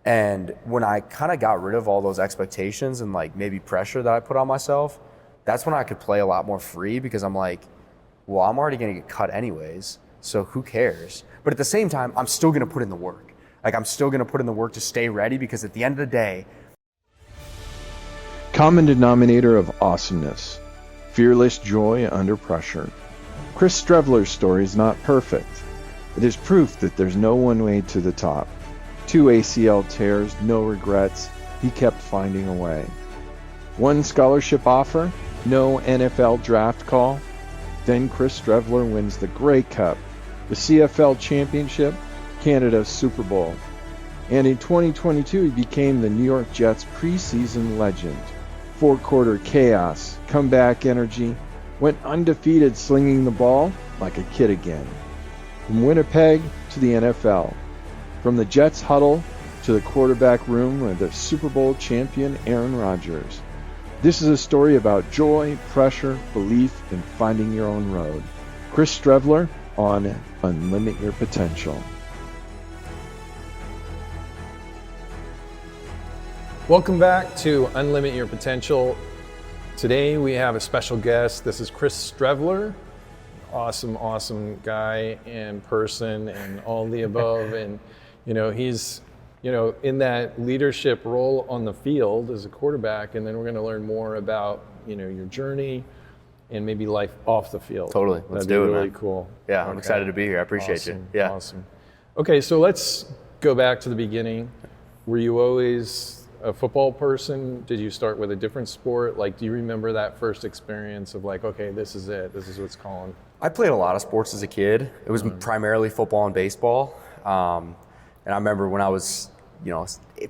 And when I kind of got rid of all those expectations and like maybe pressure that I put on myself, that's when I could play a lot more free, because I'm like, well, I'm already going to get cut anyways, so who cares? But at the same time, I'm still going to put in the work. Like, I'm still going to put in the work to stay ready, because at the end of the day... Common denominator of awesomeness. Fearless joy under pressure. Chris Streveler's story is not perfect. It is proof that there's no one way to the top. 2 ACL tears, no regrets. He kept finding a way. 1 scholarship offer, no NFL draft call. Then Chris Streveler wins the Grey Cup, the CFL Championship, Canada's Super Bowl. And in 2022, he became the New York Jets preseason legend. 4-quarter chaos, comeback energy, went undefeated slinging the ball like a kid again. From Winnipeg to the NFL. From the Jets huddle to the quarterback room with the Super Bowl champion Aaron Rodgers. This is a story about joy, pressure, belief, and finding your own road. Chris Streveler on Unlimit Your Potential. Welcome back to Unlimit Your Potential. Today we have a special guest. This is Chris Streveler. Awesome guy and person and all the above. And he's in that leadership role on the field as a quarterback, and then we're going to learn more about your journey and maybe life off the field. Totally. Let's do it, really man. Cool. Yeah, Okay. I'm excited to be here. I appreciate you. Yeah. Awesome. Okay, so let's go back to the beginning. Were you always a football person? Did you start with a different sport? Like, do you remember that first experience of like, okay, this is it. This is what's calling? I played a lot of sports as a kid. It was primarily football and baseball. And I remember when I was,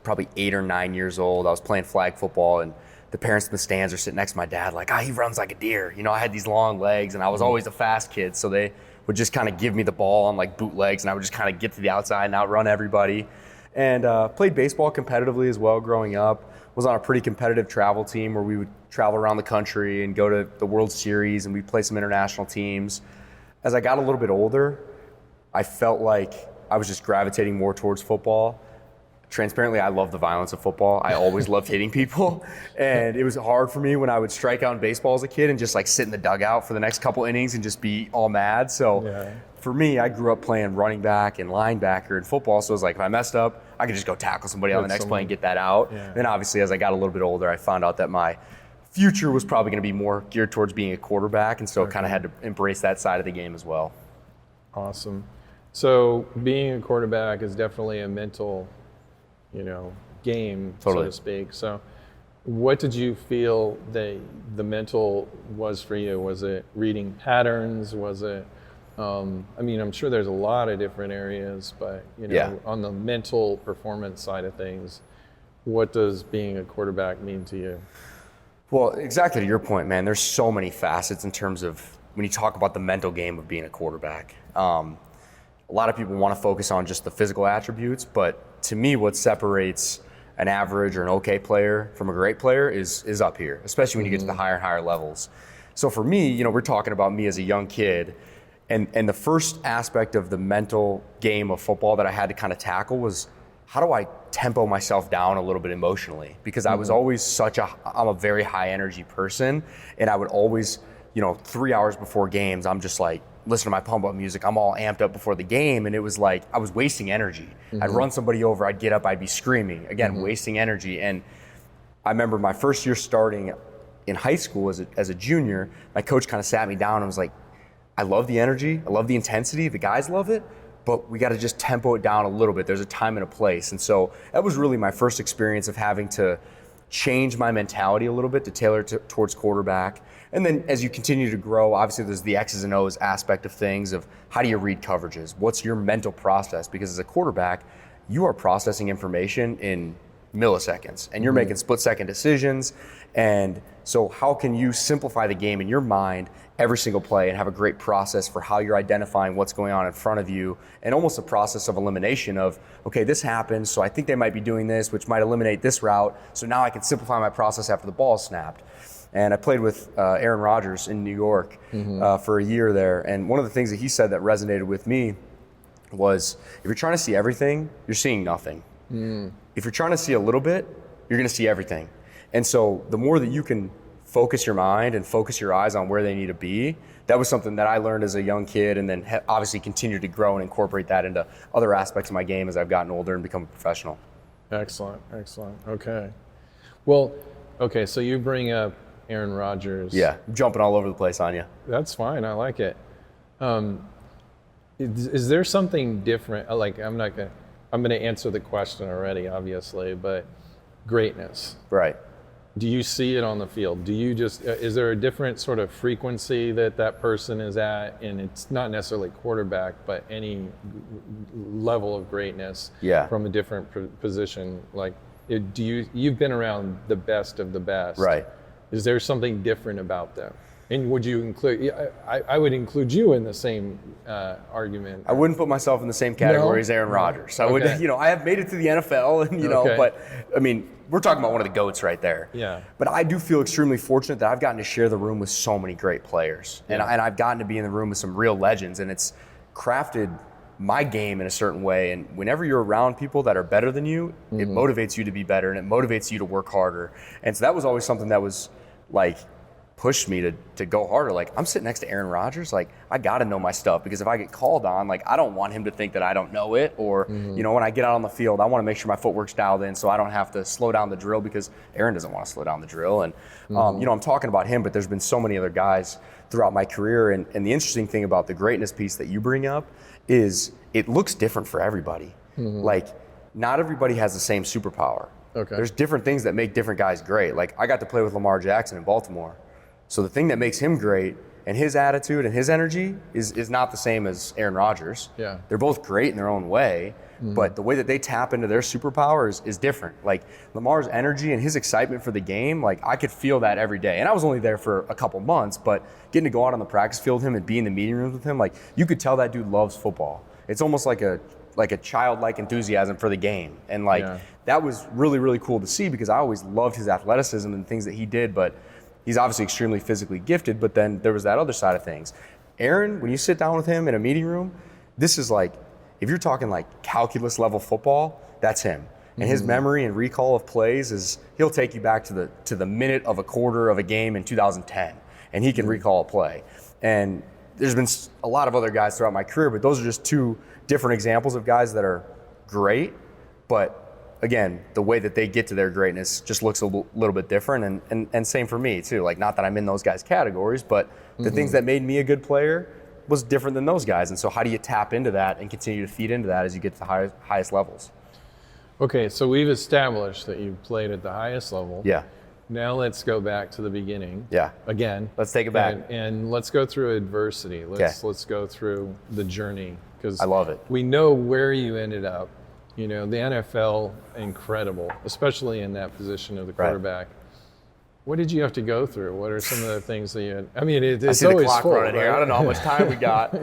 probably 8 or 9 years old, I was playing flag football, and the parents in the stands are sitting next to my dad like, he runs like a deer. I had these long legs, and I was always a fast kid, so they would just kind of give me the ball on like bootlegs, and I would just kind of get to the outside and outrun everybody. And played baseball competitively as well growing up. Was on a pretty competitive travel team where we would travel around the country and go to the World Series, and we'd play some international teams. As I got a little bit older, I felt like I was just gravitating more towards football. Transparently, I love the violence of football. I always loved hitting people. And it was hard for me when I would strike out in baseball as a kid and just like sit in the dugout for the next couple innings and just be all mad. So for me, I grew up playing running back and linebacker in football. So it was like, if I messed up, I could just go tackle somebody on the next play and get that out. Yeah. Then obviously, as I got a little bit older, I found out that my future was probably going to be more geared towards being a quarterback. And so kind of had to embrace that side of the game as well. Awesome. So being a quarterback is definitely a mental game, totally. So to speak. So what did you feel the mental was for you? Was it reading patterns? Was it, I'm sure there's a lot of different areas, but, on the mental performance side of things, what does being a quarterback mean to you? Well, exactly to your point, man, there's so many facets in terms of when you talk about the mental game of being a quarterback. A lot of people want to focus on just the physical attributes, but to me, what separates an average or an okay player from a great player is up here, especially when you get to the higher and higher levels. So for me, we're talking about me as a young kid, and the first aspect of the mental game of football that I had to kind of tackle was, how do I tempo myself down a little bit emotionally? Because I was always I'm a very high energy person, and I would always, 3 hours before games, I'm just like, listen to my pump up music. I'm all amped up before the game, and it was like I was wasting energy. I'd run somebody over, I'd get up, I'd be screaming. Again, wasting energy. And I remember my first year starting in high school as a junior, my coach kind of sat me down and was like, I love the energy, I love the intensity, the guys love it, but we got to just tempo it down a little bit. There's a time and a place. And so that was really my first experience of having to change my mentality a little bit to tailor towards quarterback. And then as you continue to grow, obviously there's the X's and O's aspect of things of how do you read coverages? What's your mental process? Because as a quarterback, you are processing information in milliseconds and you're making split-second decisions. And so how can you simplify the game in your mind every single play and have a great process for how you're identifying what's going on in front of you, and almost a process of elimination of, okay, this happened, so I think they might be doing this, which might eliminate this route, so now I can simplify my process after the ball is snapped. And I played with Aaron Rodgers in New York for a year there, and one of the things that he said that resonated with me was, if you're trying to see everything, you're seeing nothing. If you're trying to see a little bit, you're going to see everything. And so the more that you can focus your mind and focus your eyes on where they need to be, that was something that I learned as a young kid, and then obviously continued to grow and incorporate that into other aspects of my game as I've gotten older and become a professional. Excellent. Okay. Well, okay, so you bring up Aaron Rodgers. Yeah, I'm jumping all over the place on you. That's fine. I like it. Is there something different? Like, I'm going to answer the question already, obviously, but greatness. Right. Do you see it on the field? Do you just, is there a different sort of frequency that person is at? And it's not necessarily quarterback, but any level of greatness from a different position. Like, you've been around the best of the best. Right. Is there something different about them? And would you include, I would include you in the same argument. I wouldn't put myself in the same category as Aaron Rodgers. I would, I have made it to the NFL, and but I mean, we're talking about one of the GOATs right there. Yeah. But I do feel extremely fortunate that I've gotten to share the room with so many great players. Yeah. And I've gotten to be in the room with some real legends, and it's crafted my game in a certain way. And whenever you're around people that are better than you, it motivates you to be better, and it motivates you to work harder. And so that was always something that was like pushed me to go harder. Like, I'm sitting next to Aaron Rodgers, like, I got to know my stuff, because if I get called on, like, I don't want him to think that I don't know it, or when I get out on the field, I want to make sure my footwork's dialed in so I don't have to slow down the drill, because Aaron doesn't want to slow down the drill. And I'm talking about him, but there's been so many other guys throughout my career. And the interesting thing about the greatness piece that you bring up is it looks different for everybody. Like, not everybody has the same superpower. Okay. There's different things that make different guys great. Like, I got to play with Lamar Jackson in Baltimore. So the thing that makes him great, and his attitude and his energy, is not the same as Aaron Rodgers. Yeah. They're both great in their own way, but the way that they tap into their superpowers is different. Like, Lamar's energy and his excitement for the game, like, I could feel that every day. And I was only there for a couple months, but getting to go out on the practice field with him and be in the meeting rooms with him, like, you could tell that dude loves football. It's almost like a childlike enthusiasm for the game. And that was really, really cool to see, because I always loved his athleticism and things that he did, but he's obviously extremely physically gifted, but then there was that other side of things. Aaron, when you sit down with him in a meeting room, this is like, if you're talking like calculus level football, that's him. And his memory and recall of plays he'll take you back to the minute of a quarter of a game in 2010, and he can recall a play. And there's been a lot of other guys throughout my career, but those are just two different examples of guys that are great, but again, the way that they get to their greatness just looks a little bit different, and same for me too. Like, not that I'm in those guys' categories, but the things that made me a good player was different than those guys. And so how do you tap into that and continue to feed into that as you get to the highest levels? Okay, so we've established that you played at the highest level. Yeah. Now let's go back to the beginning. Yeah. Again. Let's take it back. And let's go through adversity. Let's go through the journey, because I love it. We know where you ended up. The NFL, incredible, especially in that position of the quarterback. Right. What did you have to go through? What are some of the things that you had? I mean, it's I see always the clock full, running right? here. I don't know how much time we got.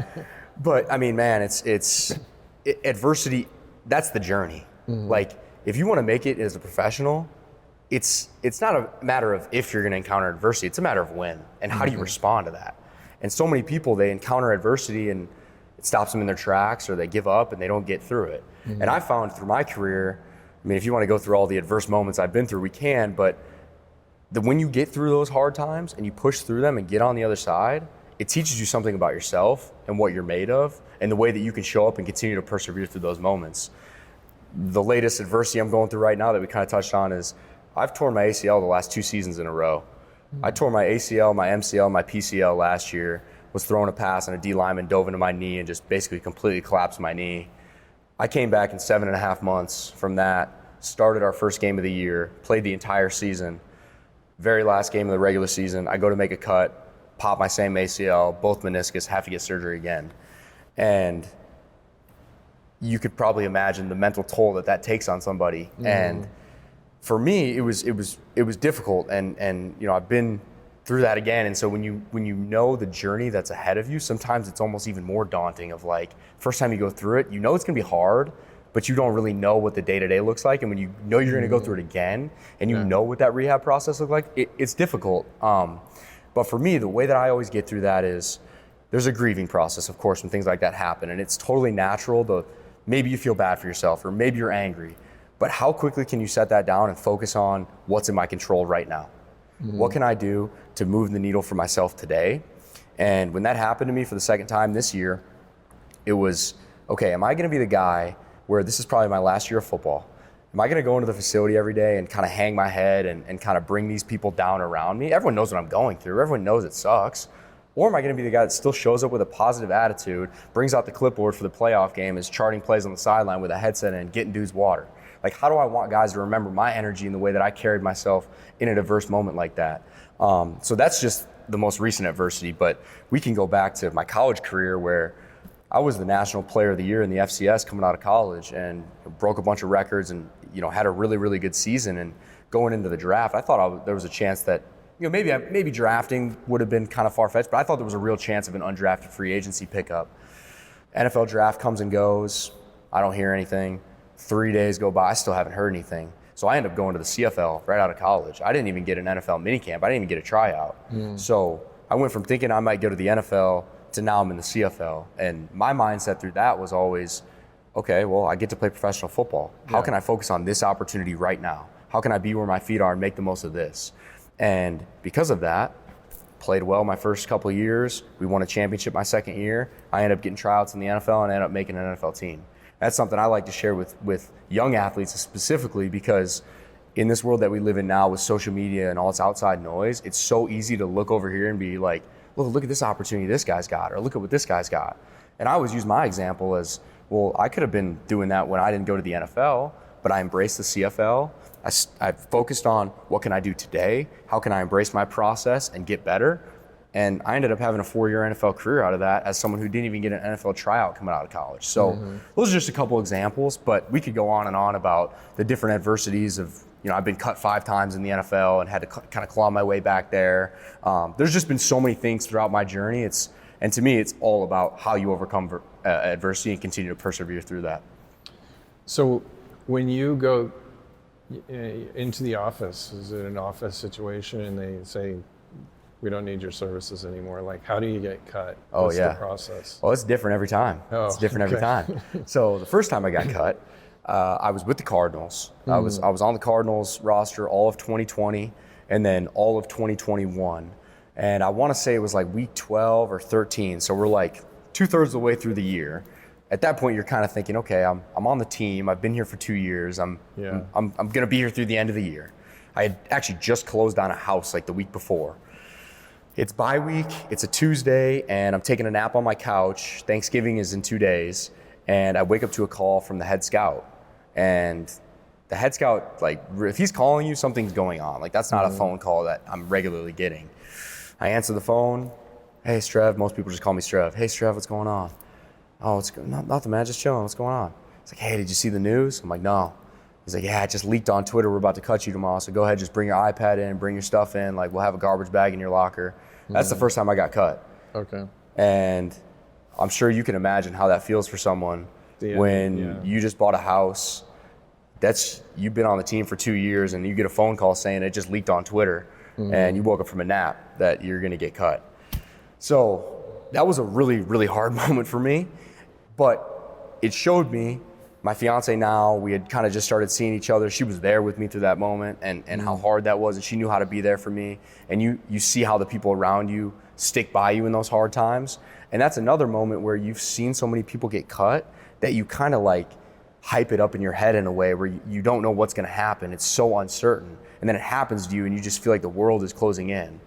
But, I mean, man, it's adversity, that's the journey. Like, if you want to make it as a professional, it's not a matter of if you're going to encounter adversity. It's a matter of when, and how do you respond to that? And so many people, they encounter adversity and it stops them in their tracks, or they give up and they don't get through it. And I found through my career, I mean, if you want to go through all the adverse moments I've been through, we can, but when you get through those hard times and you push through them and get on the other side, it teaches you something about yourself and what you're made of, and the way that you can show up and continue to persevere through those moments. The latest adversity I'm going through right now that we kind of touched on is I've torn my ACL the last 2 seasons in a row. I tore my ACL, my MCL, my PCL last year, was throwing a pass and a D lineman dove into my knee and just basically completely collapsed my knee. I came back in 7.5 months from that, started our first game of the year, played the entire season. Very last game of the regular season, I go to make a cut, pop my same ACL, both meniscus, have to get surgery again. And you could probably imagine the mental toll that takes on somebody. And for me, it was difficult. And I've been through that again. And so when you know the journey that's ahead of you, sometimes it's almost even more daunting of like, first time you go through it, it's gonna be hard, but you don't really know what the day-to-day looks like. And when you know you're gonna go through it again, and you know what that rehab process looks like, it's difficult. But for me, the way that I always get through that is there's a grieving process, of course, when things like that happen. And it's totally natural maybe you feel bad for yourself, or maybe you're angry. but how quickly can you set that down and focus on what's in my control right now? What can I do to move the needle for myself today? And when that happened to me for the second time this year, it was, okay, am I going to be the guy where this is probably my last year of football? Am I going to go into the facility every day and kind of hang my head and kind of bring these people down around me? Everyone knows what I'm going through. Everyone knows it sucks. Or am I going to be the guy that still shows up with a positive attitude, brings out the clipboard for the playoff game, is charting plays on the sideline with a headset and getting dudes water? Like, how do I want guys to remember my energy and the way that I carried myself in a diverse moment like that? So that's just the most recent adversity, but we can go back to my college career where I was the National Player of the Year in the FCS coming out of college and broke a bunch of records and, had a really, really good season. And going into the draft, I thought there was a chance that, maybe drafting would have been kind of far-fetched, but I thought there was a real chance of an undrafted free agency pickup. NFL draft comes and goes. I don't hear anything. 3 days go by, I still haven't heard anything. So I end up going to the CFL right out of college. I didn't even get an NFL minicamp. I didn't even get a tryout. So I went from thinking I might go to the NFL to now I'm in the CFL. And my mindset through that was always, okay, well, I get to play professional football. How can I focus on this opportunity right now? How can I be where my feet are and make the most of this? And because of that, played well my first couple of years. We won a championship my second year. I ended up getting tryouts in the NFL and ended up making an NFL team. That's something I like to share with young athletes specifically, because in this world that we live in now with social media and all its outside noise, it's so easy to look over here and be like, look at this opportunity this guy's got, or look at what this guy's got. And I always use my example as, well, I could have been doing that when I didn't go to the NFL, but I embraced the CFL. I focused on what can I do today? How can I embrace my process and get better? And I ended up having a 4-year NFL career out of that as someone who didn't even get an NFL tryout coming out of college. So those are just a couple examples, but we could go on and on about the different adversities of, I've been cut 5 times in the NFL and had to kind of claw my way back there. There's just been so many things throughout my journey. And to me, it's all about how you overcome adversity and continue to persevere through that. So when you go into the office, is it an office situation and they say, we don't need your services anymore? Like, how do you get cut? What's the process? Well, it's different every time. It's different every time. So the first time I got cut, I was with the Cardinals. I was on the Cardinals roster all of 2020 and then all of 2021. And I want to say it was like week 12 or 13. So we're like 2/3 of the way through the year. At that point, you're kind of thinking, okay, I'm on the team. I've been here for 2 years. I'm going to be here through the end of the year. I had actually just closed on a house like the week before. It's bye week, it's a Tuesday, and I'm taking a nap on my couch. Thanksgiving is in 2 days, and I wake up to a call from the head scout. And the head scout, like, if he's calling you, something's going on. Like, that's not a phone call that I'm regularly getting. I answer the phone. Hey, Strev. Most people just call me Strev. Hey, Strev, what's going on? Oh, it's nothing, man. Just chilling. What's going on? It's like, hey, did you see the news? I'm like, no. He's like, yeah, it just leaked on Twitter. We're about to cut you tomorrow. So go ahead, just bring your iPad in, bring your stuff in. Like, we'll have a garbage bag in your locker. That's the first time I got cut. Okay. And I'm sure you can imagine how that feels for someone when you just bought a house. You've been on the team for 2 years and you get a phone call saying it just leaked on Twitter and you woke up from a nap that you're going to get cut. So that was a really, really hard moment for me, but it showed me. My fiance now, we had kind of just started seeing each other. She was there with me through that moment and how hard that was, and she knew how to be there for me. And you see how the people around you stick by you in those hard times. And that's another moment where you've seen so many people get cut that you kind of like hype it up in your head in a way where you don't know what's going to happen. It's so uncertain. And then it happens to you and you just feel like the world is closing in.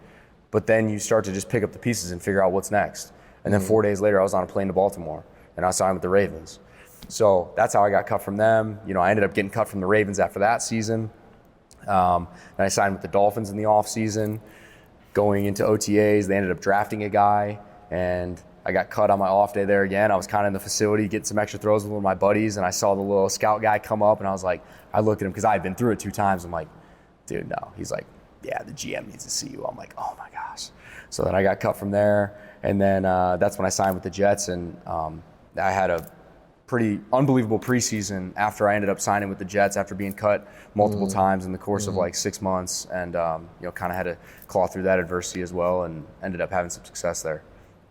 But then you start to just pick up the pieces and figure out what's next. And then 4 days later, I was on a plane to Baltimore and I signed with the Ravens. So that's how I got cut from them. I ended up getting cut from the Ravens after that season. Then I signed with the Dolphins in the off season. Going into OTAs, they ended up drafting a guy, and I got cut on my off day there again. I was kind of in the facility getting some extra throws with one of my buddies, and I saw the little scout guy come up, and I was like, I looked at him because I had been through it 2 times. I'm like, dude, no. He's like, yeah, the GM needs to see you. I'm like, oh my gosh. So then I got cut from there, and then that's when I signed with the Jets, and I had a pretty unbelievable preseason after I ended up signing with the Jets after being cut multiple times in the course of like 6 months, and kind of had to claw through that adversity as well, and ended up having some success there.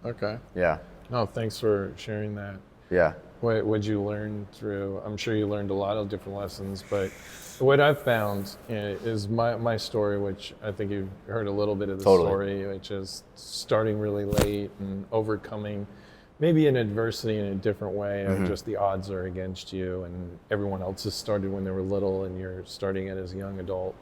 Okay. Yeah. No, thanks for sharing that. Yeah. What would you learn through? I'm sure you learned a lot of different lessons, but what I've found is my story, which I think you've heard a little bit of the story, which is starting really late and overcoming maybe an adversity in a different way, or just the odds are against you, and everyone else has started when they were little, and you're starting it as a young adult.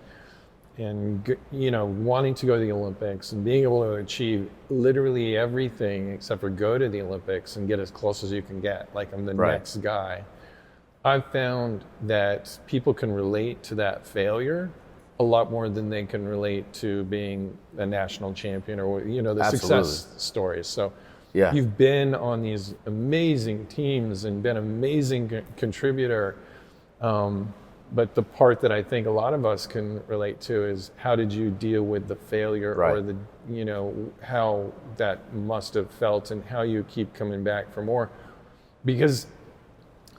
And wanting to go to the Olympics and being able to achieve literally everything except for go to the Olympics and get as close as you can get, like I'm the next guy. I've found that people can relate to that failure a lot more than they can relate to being a national champion or the success stories. So you've been on these amazing teams and been an amazing contributor. But the part that I think a lot of us can relate to is how did you deal with the failure or the, how that must have felt and how you keep coming back for more. Because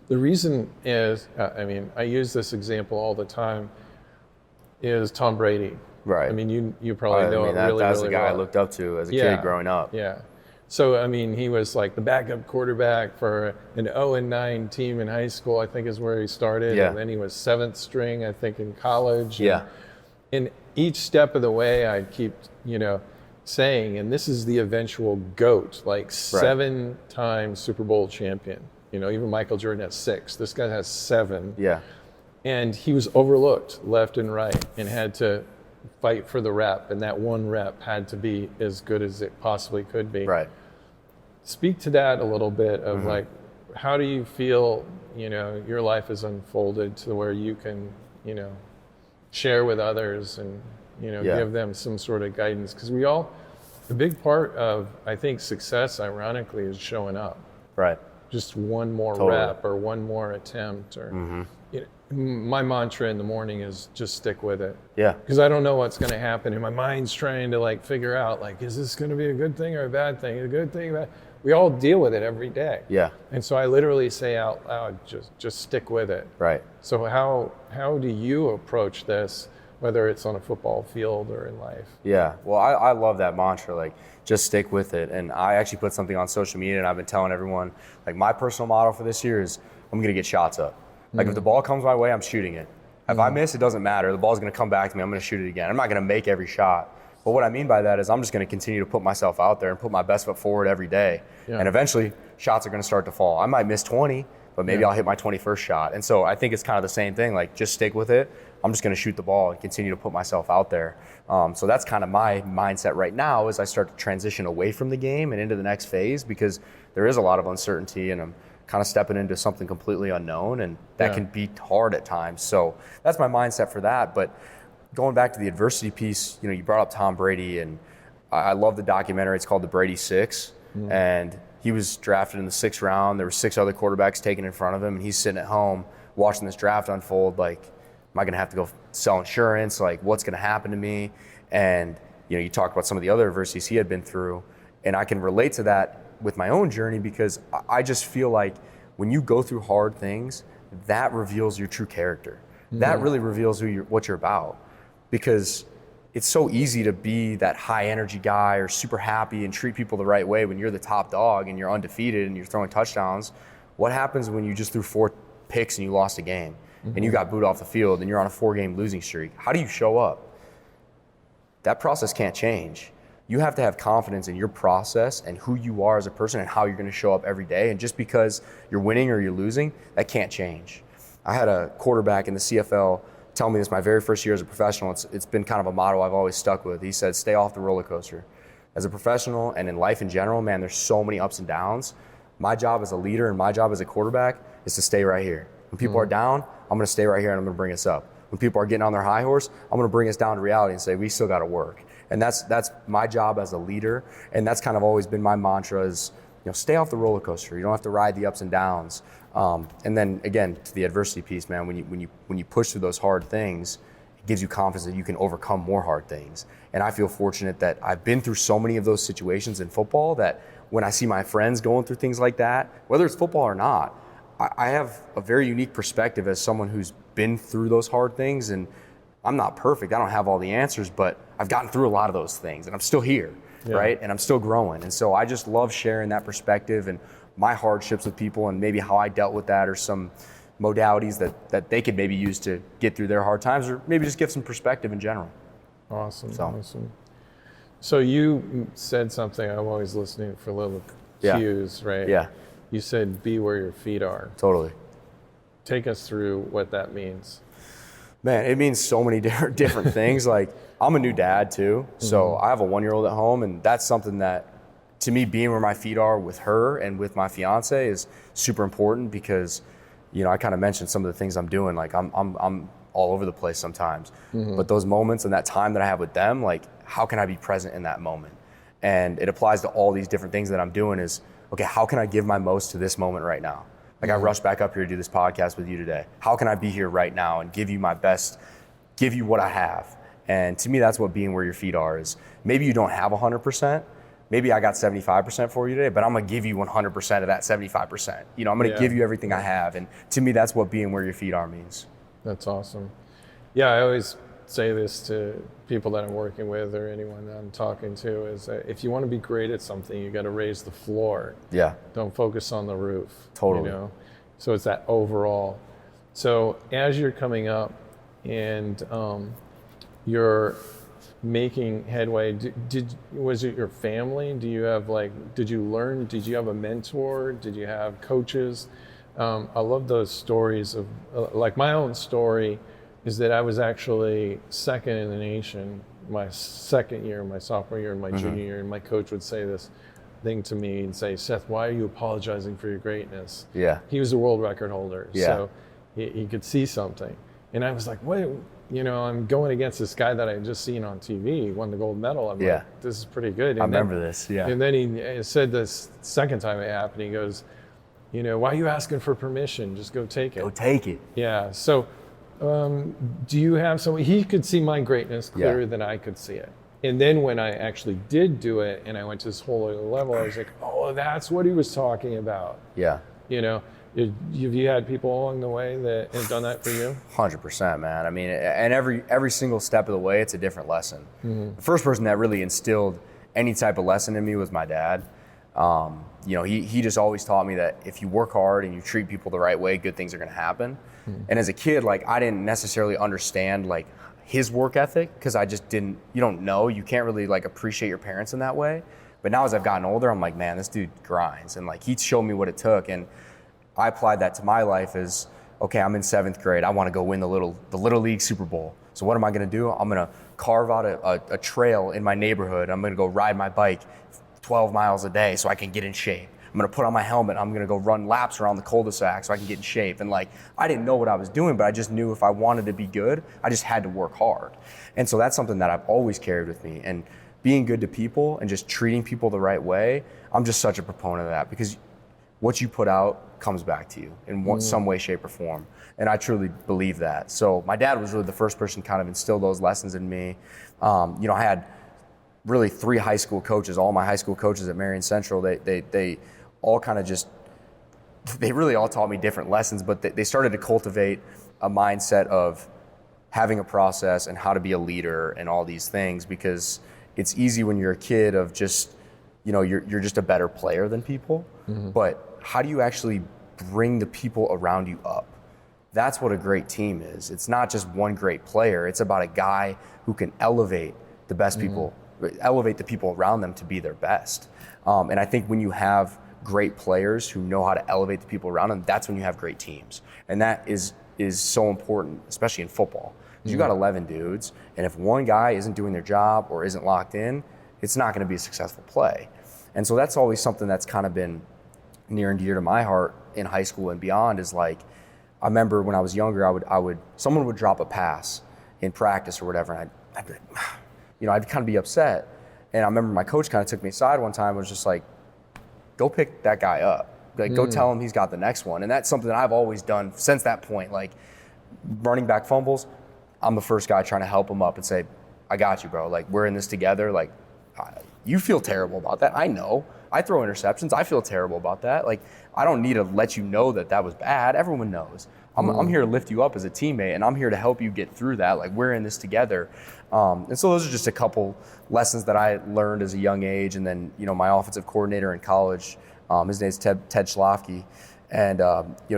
the reason is, I use this example all the time, is Tom Brady. Right. I mean, you probably know it really, that's really the guy well. I looked up to as a kid growing up. Yeah. So, he was like the backup quarterback for an 0-9 team in high school, I think is where he started. Yeah. And then he was 7th string, I think, in college. Yeah. And each step of the way, I'd keep, saying, and this is the eventual GOAT, like 7-time Super Bowl champion. Even Michael Jordan has 6. This guy has 7. Yeah. And he was overlooked left and right and had to fight for the rep, and that one rep had to be as good as it possibly could be. Right. Speak to that a little bit of like, how do you feel, your life has unfolded to where you can, share with others and, give them some sort of guidance? Because a big part of, I think, success, ironically, is showing up. Right. Just one more rep or one more attempt or my mantra in the morning is just stick with it. Yeah. Because I don't know what's going to happen, and my mind's trying to figure out is this going to be a good thing or a bad thing? A good thing, bad. We all deal with it every day. Yeah. And so I literally say out loud, just stick with it. Right. So how do you approach this, whether it's on a football field or in life? Yeah. Well, I love that mantra, just stick with it. And I actually put something on social media, and I've been telling everyone, my personal motto for this year is I'm going to get shots up. If the ball comes my way, I'm shooting it. If I miss, it doesn't matter. The ball's going to come back to me. I'm going to shoot it again. I'm not going to make every shot. But what I mean by that is I'm just going to continue to put myself out there and put my best foot forward every day. Yeah. And eventually, shots are going to start to fall. I might miss 20, but maybe I'll hit my 21st shot. And so I think it's kind of the same thing. Just stick with it. I'm just going to shoot the ball and continue to put myself out there. So that's kind of my mindset right now as I start to transition away from the game and into the next phase, because there is a lot of uncertainty, and I'm kind of stepping into something completely unknown, and that can be hard at times. So that's my mindset for that. But going back to the adversity piece, you brought up Tom Brady, and I love the documentary. It's called the Brady Six, and he was drafted in the 6th round. There were 6 other quarterbacks taken in front of him, and he's sitting at home watching this draft unfold. Am I going to have to go sell insurance? What's going to happen to me? And you talked about some of the other adversities he had been through, and I can relate to that with my own journey, because I just feel like when you go through hard things, that reveals your true character. That really reveals what you're about, because it's so easy to be that high energy guy or super happy and treat people the right way when you're the top dog and you're undefeated and you're throwing touchdowns. What happens when you just threw 4 picks and you lost a game and you got booed off the field and you're on a 4-game losing streak? How do you show up? That process can't change. You have to have confidence in your process and who you are as a person and how you're going to show up every day. And just because you're winning or you're losing, that can't change. I had a quarterback in the CFL tell me this my very first year as a professional. It's been kind of a motto I've always stuck with. He said, stay off the roller coaster. As a professional and in life in general, man, there's so many ups and downs. My job as a leader and my job as a quarterback is to stay right here. When people are down, I'm going to stay right here and I'm going to bring us up. When people are getting on their high horse, I'm going to bring us down to reality and say, we still got to work. And that's my job as a leader. And that's kind of always been my mantra is, stay off the roller coaster. You don't have to ride the ups and downs. And then again, to the adversity piece, man, when you push through those hard things, it gives you confidence that you can overcome more hard things. And I feel fortunate that I've been through so many of those situations in football that when I see my friends going through things like that, whether it's football or not, I have a very unique perspective as someone who's been through those hard things. And I'm not perfect. I don't have all the answers, but I've gotten through a lot of those things and I'm still here, right? And I'm still growing. And so I just love sharing that perspective and my hardships with people and maybe how I dealt with that, or some modalities that they could maybe use to get through their hard times, or maybe just give some perspective in general. Awesome. So you said something, I'm always listening for little cues, right? Yeah. You said, be where your feet are. Totally. Take us through what that means. Man, it means so many different things. Like, I'm a new dad too, so I have a 1-year-old at home, and that's something that, to me, being where my feet are with her and with my fiance is super important, because, I kind of mentioned some of the things I'm doing. Like, I'm all over the place sometimes, but those moments and that time that I have with them, like, how can I be present in that moment? And it applies to all these different things that I'm doing. Is, okay, how can I give my most to this moment right now? Like, I rushed back up here to do this podcast with you today. How can I be here right now and give you my best, give you what I have? And to me, that's what being where your feet are is. Maybe you don't have 100%. Maybe I got 75% for you today, but I'm going to give you 100% of that 75%. I'm going to give you everything I have. And to me, that's what being where your feet are means. That's awesome. Yeah, I always say this to people that I'm working with or anyone that I'm talking to, is that if you want to be great at something, you got to raise the floor. Yeah. Don't focus on the roof. Totally. So it's that overall. So as you're coming up and you're making headway, was it your family? Did you have did you have a mentor? Did you have coaches? I love those stories of, like, my own story is that I was actually second in the nation my second year, my sophomore year, and my junior year, and my coach would say this thing to me and say, Seth, why are you apologizing for your greatness? Yeah. He was a world record holder, yeah. so he could see something. And I was like, wait, I'm going against this guy that I had just seen on TV. He won the gold medal. I'm like, this is pretty good. And I remember this, yeah. And then he said this second time it happened, he goes, why are you asking for permission? Just go take it. Go take it. Yeah. So do you have he could see my greatness clearer than I could see it. And then when I actually did do it and I went to this whole other level, I was like, oh, that's what he was talking about. Yeah. Have you had people along the way that have done that for you? 100%, man. I mean, and every single step of the way, it's a different lesson. The first person that really instilled any type of lesson in me was my dad. He just always taught me that if you work hard and you treat people the right way, good things are going to happen. And as a kid, I didn't necessarily understand his work ethic, because I just didn't. You don't know. You can't really appreciate your parents in that way. But now as I've gotten older, I'm like, man, this dude grinds, and he showed me what it took. And I applied that to my life as, okay, I'm in 7th grade. I want to go win the Little League Super Bowl. So what am I going to do? I'm going to carve out a trail in my neighborhood. I'm going to go ride my bike 12 miles a day so I can get in shape. I'm going to put on my helmet. I'm going to go run laps around the cul-de-sac so I can get in shape. And I didn't know what I was doing, but I just knew if I wanted to be good, I just had to work hard. And so that's something that I've always carried with me. And being good to people and just treating people the right way, I'm just such a proponent of that, because what you put out comes back to you in some way, shape, or form. And I truly believe that. So my dad was really the first person to kind of instill those lessons in me. I had really 3 high school coaches, all my high school coaches at Marion Central. They all kind of they really all taught me different lessons, but they started to cultivate a mindset of having a process and how to be a leader and all these things, because it's easy when you're a kid of just, you're just a better player than people. But how do you actually bring the people around you up? That's what a great team is. It's not just one great player. It's about a guy who can elevate the best people, elevate the people around them to be their best. And I think when you have great players who know how to elevate the people around them, that's when you have great teams. And that is so important, especially in football. You got 11 dudes, and if one guy isn't doing their job or isn't locked in, it's not going to be a successful play. And so that's always something that's kind of been near and dear to my heart in high school and beyond, is I remember when I was younger, someone would drop a pass in practice or whatever, and I'd be I'd kind of be upset. And I remember my coach kind of took me aside one time and was just like, go pick that guy up. Go tell him he's got the next one. And that's something that I've always done since that point. Running back fumbles, I'm the first guy trying to help him up and say, I got you, bro. We're in this together. You feel terrible about that. I know. I throw interceptions. I feel terrible about that. I don't need to let you know that was bad. Everyone knows. I'm here to lift you up as a teammate, and I'm here to help you get through that. We're in this together. And so those are just a couple lessons that I learned as a young age. And then, my offensive coordinator in college, His name's Ted Schlafke. And,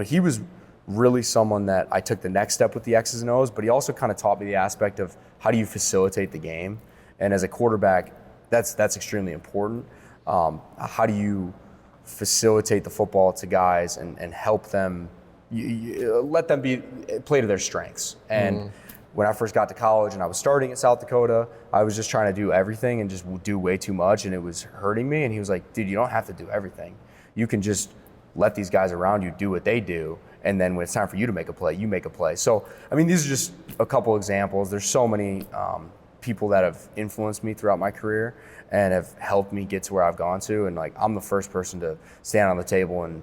he was really someone that I took the next step with the X's and O's, but he also kind of taught me the aspect of how do you facilitate the game. And as a quarterback, that's extremely important. How do you facilitate the football to guys and help them, let them play to their strengths. And when I first got to college and I was starting at South Dakota, I was just trying to do everything and just do way too much, and it was hurting me. And he was like, dude, you don't have to do everything. You can just let these guys around you do what they do, and then when it's time for you to make a play, you make a play. So, I mean, these are just a couple examples. There's so many people that have influenced me throughout my career and have helped me get to where I've gone to. And like, I'm the first person to stand on the table and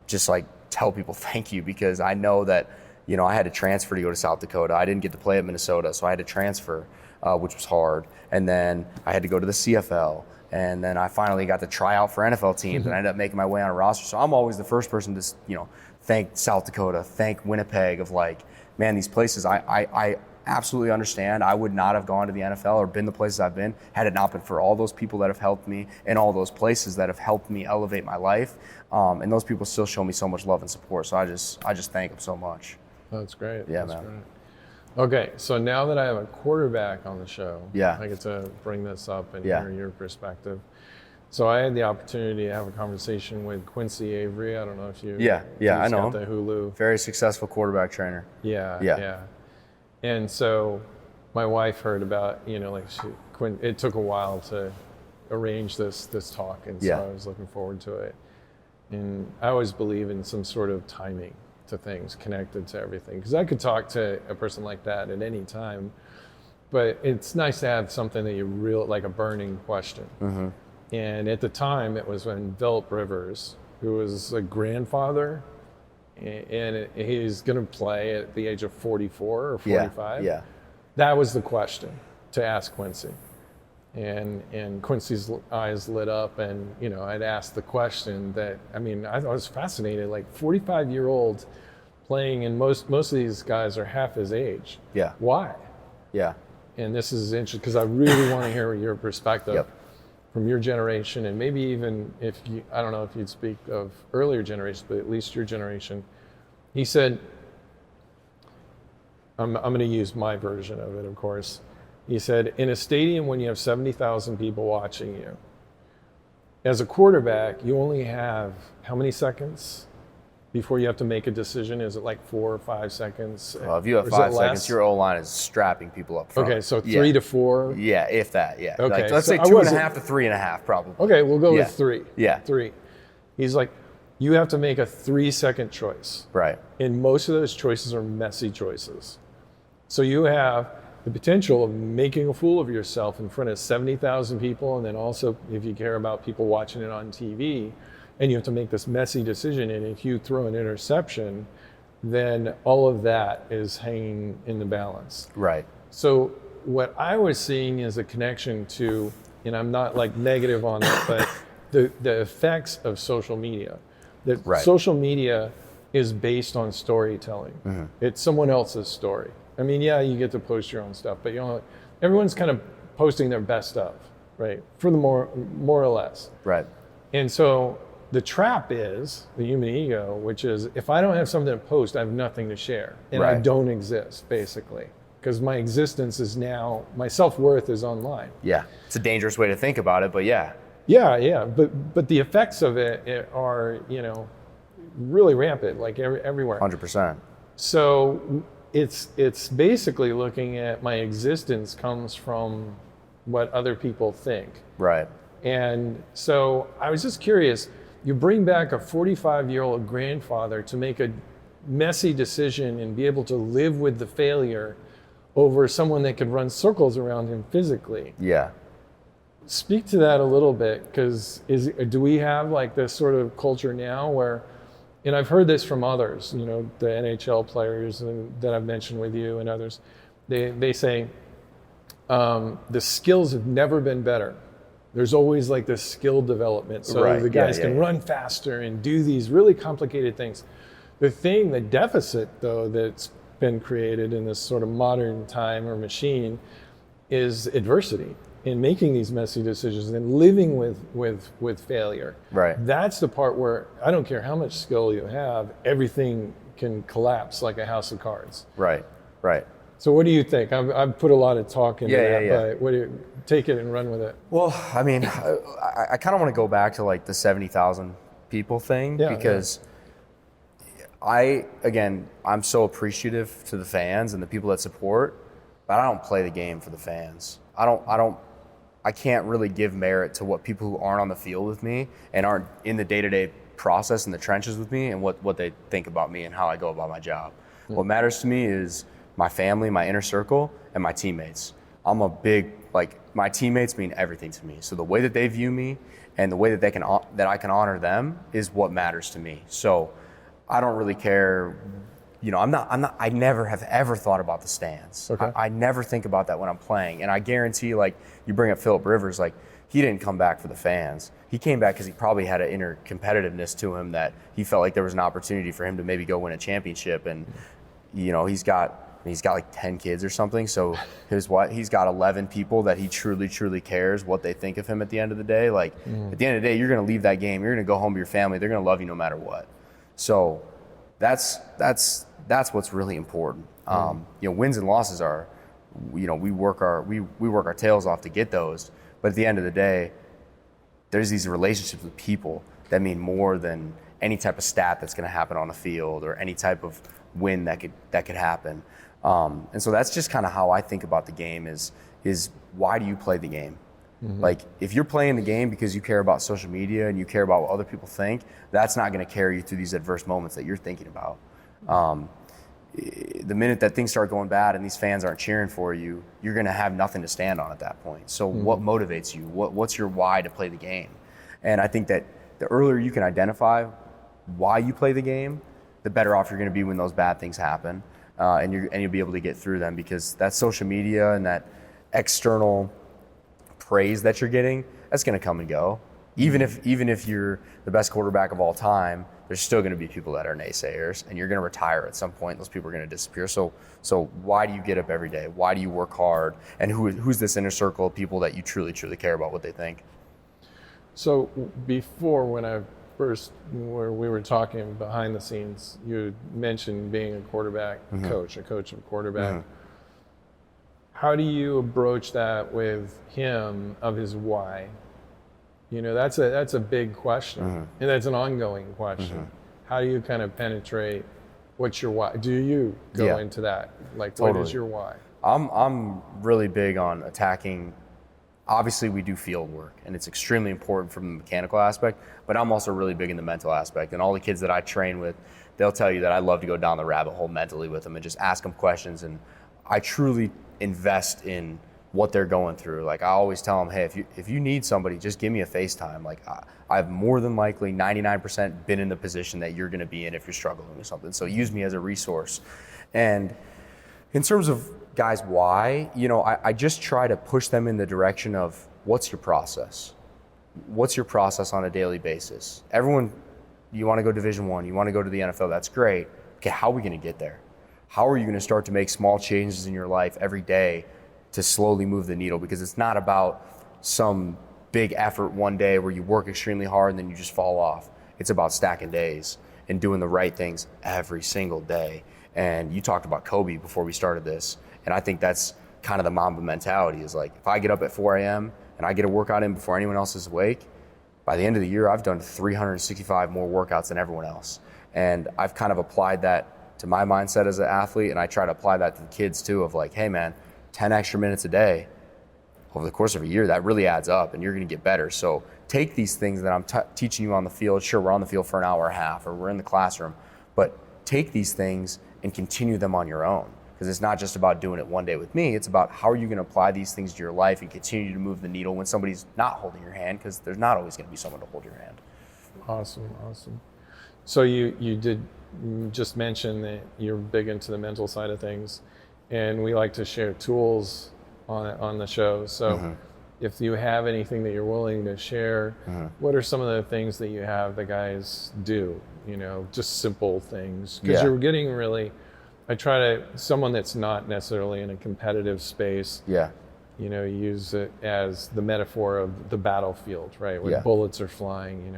just like tell people thank you, because I know that, I had to transfer to go to South Dakota. I didn't get to play at Minnesota, so I had to transfer, which was hard. And then I had to go to the CFL. And then I finally got to try out for NFL teams, and I ended up making my way on a roster. So I'm always the first person to, thank South Dakota, thank Winnipeg, of like, man, these places, I absolutely understand. I would not have gone to the NFL or been the places I've been had it not been for all those people that have helped me and all those places that have helped me elevate my life. And those people still show me so much love and support. So I just thank them so much. That's great. Yeah, That's man. Great. Okay, so now that I have a quarterback on the show, Yeah. I get to bring this up and Yeah. hear your perspective. So I had the opportunity to have a conversation with Quincy Avery. I don't know if you Yeah, he's I know got him. the Hulu. Very successful quarterback trainer. Yeah. And so my wife heard about, it took a while to arrange this talk, and so Yeah. I was looking forward to it. And I always believe in some sort of timing to things connected to everything, because I could talk to a person like that at any time, but it's nice to have something that you like a burning question. Mm-hmm. And at the time, it was when Philip Rivers, who was a grandfather, and he's going to play at the age of 44 or 45. Yeah. That was the question to ask Quincy. And Quincy's eyes lit up, and I'd asked the question that, I was fascinated, like 45-year-old playing, and most of these guys are half his age. Yeah. Why? Yeah. And this is interesting, because I really want to hear your perspective. Yep. From your generation, and maybe even I don't know if you'd speak of earlier generations, but at least your generation. He said, I'm going to use my version of it, of course. He said, in a stadium when you have 70,000 people watching you, as a quarterback, you only have how many seconds before you have to make a decision? Is it like 4 or 5 seconds? Well, if you have Or is 5 it seconds, less? your O-line is strapping people up front. Okay, so 3 to 4. Yeah, if that, yeah. Okay, Like, let's so say I 2.5 wasn't- to 3.5, probably. Okay, we'll go Yeah. with 3. Yeah. 3. He's like, you have to make a 3-second choice. Right. And most of those choices are messy choices. So you have the potential of making a fool of yourself in front of 70,000 people, and then also, if you care about people watching it on TV, and you have to make this messy decision, and if you throw an interception, then all of that is hanging in the balance. Right. So what I was seeing is a connection to, and I'm not like negative on it, but the effects of social media. That Right. social media is based on storytelling. Mm-hmm. It's someone else's story. You get to post your own stuff, but everyone's kind of posting their best stuff, right? For the more or less. Right. And so the trap is the human ego, which is if I don't have something to post, I have nothing to share, and I Right. don't exist, basically, because my existence is now, my self-worth is online. Yeah. It's a dangerous way to think about it, but yeah. Yeah, but the effects of it are, really rampant, like everywhere. 100%. So it's basically looking at my existence comes from what other people think. Right. And so I was just curious, you bring back a 45-year-old grandfather to make a messy decision and be able to live with the failure over someone that could run circles around him physically. Yeah. Speak to that a little bit, because do we have like this sort of culture now where, and I've heard this from others, the NHL players that I've mentioned with you and others, they say the skills have never been better. There's always like this skill development, so Right. the guys Yeah. can run faster and do these really complicated things. The deficit though that's been created in this sort of modern time or machine is adversity. in making these messy decisions and living with failure. Right. That's the part where I don't care how much skill you have, everything can collapse like a house of cards. Right. So what do you think? I've put a lot of talk into that, Yeah. but what do you take it and run with it? Well, I mean, I kind of want to go back to like the 70,000 people thing because I'm so appreciative to the fans and the people that support, but I don't play the game for the fans. I can't really give merit to what people who aren't on the field with me and aren't in the day-to-day process in the trenches with me and what they think about me and how I go about my job. What matters to me is my family, my inner circle, and my teammates. I'm a big, my teammates mean everything to me. So the way that they view me and the way that I can honor them is what matters to me. So I don't really care. I never have ever thought about the stands. Okay. I never think about that when I'm playing. And I guarantee, you bring up Phillip Rivers, he didn't come back for the fans. He came back because he probably had an inner competitiveness to him that he felt like there was an opportunity for him to maybe go win a championship. And, he's got 10 kids or something. So he's got 11 people that he truly, truly cares what they think of him at the end of the day. At the end of the day, you're going to leave that game. You're going to go home to your family. They're going to love you no matter what. So that's what's really important. Wins and losses are, we work our tails off to get those. But at the end of the day, there's these relationships with people that mean more than any type of stat that's going to happen on the field or any type of win that could happen. And so that's just kind of how I think about the game is why do you play the game? Mm-hmm. If you're playing the game because you care about social media and you care about what other people think, that's not going to carry you through these adverse moments that you're thinking about. The minute that things start going bad and these fans aren't cheering for you, you're going to have nothing to stand on at that point. So what motivates you? What's your why to play the game? And I think that the earlier you can identify why you play the game, the better off you're going to be when those bad things happen. And you'll be able to get through them, because that social media and that external praise that you're getting, that's going to come and go. Even if you're the best quarterback of all time, there's still going to be people that are naysayers, and you're going to retire at some point. Those people are going to disappear. So why do you get up every day? Why do you work hard? And who's this inner circle of people that you truly, truly care about what they think? So before, where we were talking behind the scenes, you mentioned being a quarterback coach, a coach of a quarterback. Mm-hmm. How do you broach that with him of his why? That's a big question, and that's an ongoing question. Mm-hmm. How do you kind of penetrate what's your why? Do you go into that? Totally. What is your why? I'm really big on attacking. Obviously, we do field work, and it's extremely important from the mechanical aspect, but I'm also really big in the mental aspect. And all the kids that I train with, they'll tell you that I love to go down the rabbit hole mentally with them and just ask them questions. And I truly invest in what they're going through. I always tell them, hey, if you need somebody, just give me a FaceTime. I've more than likely 99% been in the position that you're going to be in if you're struggling with something. So use me as a resource. And in terms of guys, why, I just try to push them in the direction of what's your process? What's your process on a daily basis? Everyone, you want to go Division I, you want to go to the NFL, that's great. Okay, how are we going to get there? How are you going to start to make small changes in your life every day to slowly move the needle? Because it's not about some big effort one day where you work extremely hard and then you just fall off. It's about stacking days and doing the right things every single day. And you talked about Kobe before we started this. And I think that's kind of the Mamba mentality is if I get up at 4 a.m. and I get a workout in before anyone else is awake, by the end of the year, I've done 365 more workouts than everyone else. And I've kind of applied that to my mindset as an athlete. And I try to apply that to the kids too of hey man, 10 extra minutes a day over the course of a year, that really adds up and you're going to get better. So take these things that I'm teaching you on the field. Sure, we're on the field for an hour and a half or we're in the classroom, but take these things and continue them on your own. Because it's not just about doing it one day with me. It's about how are you going to apply these things to your life and continue to move the needle when somebody's not holding your hand, because there's not always going to be someone to hold your hand. Awesome. So you did just mention that you're big into the mental side of things, and we like to share tools on the show. So if you have anything that you're willing to share, what are some of the things that you have the guys do? Just simple things. Because you're getting really... someone that's not necessarily in a competitive space. Yeah. use it as the metaphor of the battlefield, right? Where Yeah. bullets are flying,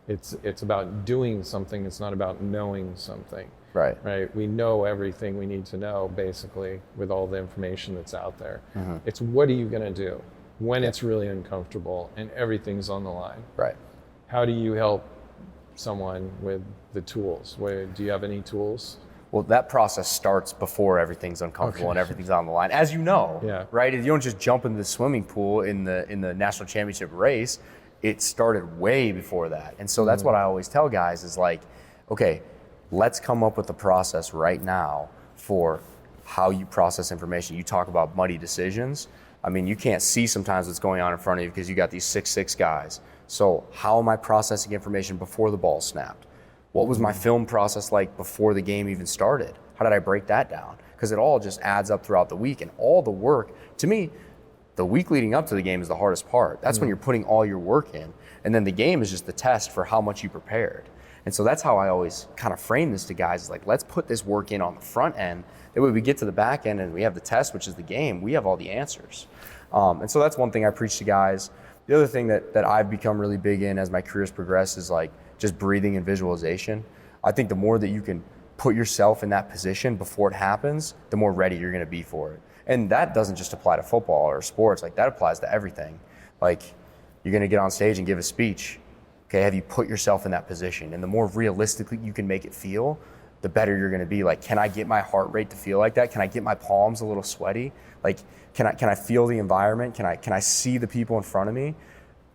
it's about doing something. It's not about knowing something, Right. right? We know everything we need to know, basically, with all the information that's out there. It's what are you going to do when it's really uncomfortable and everything's on the line? Right. How do you help someone with the tools? Do you have any tools? Well, that process starts before everything's uncomfortable and everything's on the line, as you know, Yeah. right? You don't just jump into the swimming pool in the national championship race. It started way before that. And so that's what I always tell guys is like, okay, let's come up with a process right now for how you process information. You talk about muddy decisions. I mean, you can't see sometimes what's going on in front of you because you got these 6'6" guys. So how am I processing information before the ball snapped? What was my film process like before the game even started? How did I break that down? Because it all just adds up throughout the week, and all the work, to me, the week leading up to the game is the hardest part. That's when you're putting all your work in. And then the game is just the test for how much you prepared. And so that's how I always kind of frame this to guys, is like, let's put this work in on the front end. That way we get to the back end and we have the test, which is the game. We have all the answers. And so that's one thing I preach to guys. The other thing that I've become really big in as my career's progressed is like just breathing and visualization. I think the more that you can put yourself in that position before it happens, the more ready you're going to be for it. And that doesn't just apply to football or sports. Like, that applies to everything. Like, you're going to get on stage and give a speech. Okay, have you put yourself in that position? And the more realistically you can make it feel, the better you're going to be. Like, can I get my heart rate to feel like that? Can I get my palms a little sweaty? Like, can I feel the environment? Can I see the people in front of me?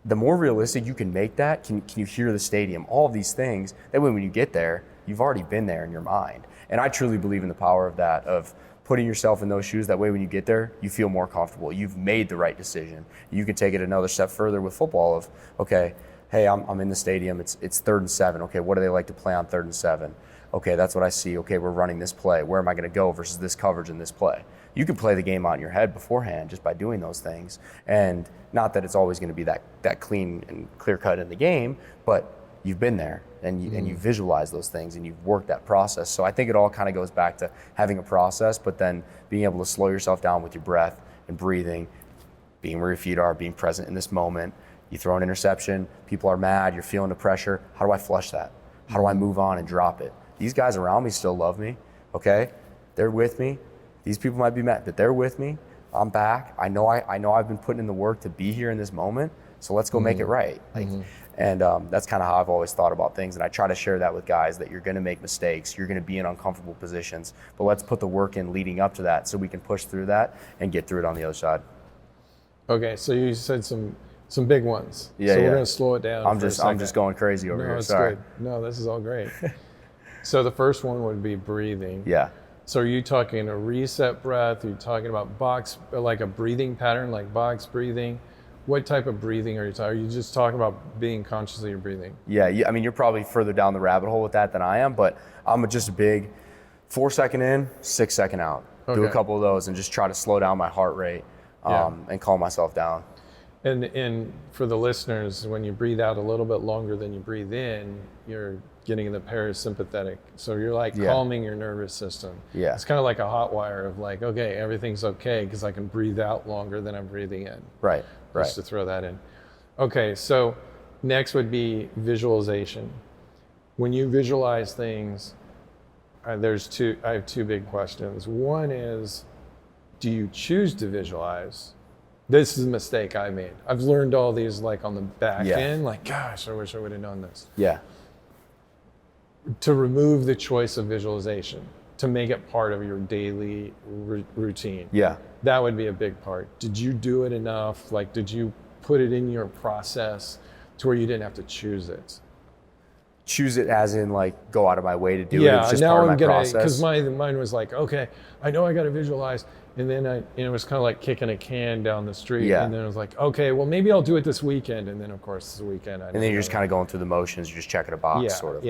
The more realistic you can make that, can you hear the stadium? All of these things. That way, when you get there, you've already been there in your mind. And I truly believe in the power of that, of putting yourself in those shoes. That way, when you get there, you feel more comfortable. You've made the right decision. You can take it another step further with football of, okay, hey, I'm in the stadium. It's 3rd and 7. Okay, what do they like to play on 3rd and 7? Okay, that's what I see. Okay, we're running this play. Where am I going to go versus this coverage in this play? You can play the game out in your head beforehand just by doing those things. And not that it's always going to be that clean and clear cut in the game, but you've been there and you visualize those things and you've worked that process. So I think it all kind of goes back to having a process, but then being able to slow yourself down with your breath and breathing, being where your feet are, being present in this moment. You throw an interception, people are mad, you're feeling the pressure. How do I flush that? How do I move on and drop it? These guys around me still love me, okay? They're with me. These people might be mad, but they're with me. I'm back. I know I've been putting in the work to be here in this moment, so let's go make it right. And that's kind of how I've always thought about things, and I try to share that with guys, that you're going to make mistakes, you're going to be in uncomfortable positions, but let's put the work in leading up to that so we can push through that and get through it on the other side. Okay, so you said some big ones. Yeah, so we're yeah. going to slow it down. I'm just going crazy over here. It's Sorry. good. No, this is all great. So the first one would be breathing. Yeah. So are you talking a reset breath? Are you talking about like a breathing pattern, like box breathing? What type of breathing are you talking? Are you just talking about being conscious of your breathing? Yeah, I mean, you're probably further down the rabbit hole with that than I am, but I'm just a big 4-second in, 6-second out. Do a Okay. couple of those and just try to slow down my heart rate and calm myself down. And for the listeners, when you breathe out a little bit longer than you breathe in, you're getting the parasympathetic. So you're like calming your nervous system. Yeah. It's kind of like a hot wire of like, okay, everything's okay because I can breathe out longer than I'm breathing in. Right. Just to throw that in. Okay, so next would be visualization. When you visualize things, I have two big questions. One is, do you choose to visualize? This is a mistake I made. I've learned all these like on the back end, like, gosh, I wish I would have known this. Yeah. To remove the choice of visualization, to make it part of your daily routine. Yeah. That would be a big part. Did you do it enough? Like, did you put it in your process to where you didn't have to choose it? Choose it as in like go out of my way to do it. It's just now part of I'm my gonna, process. because mine was like, okay, I know I got to visualize, and then it was kind of like kicking a can down the street, and then it was like, okay, well maybe I'll do it this weekend, and then of course this weekend and then you're just kind of going through the motions, you're just checking a box, sort of.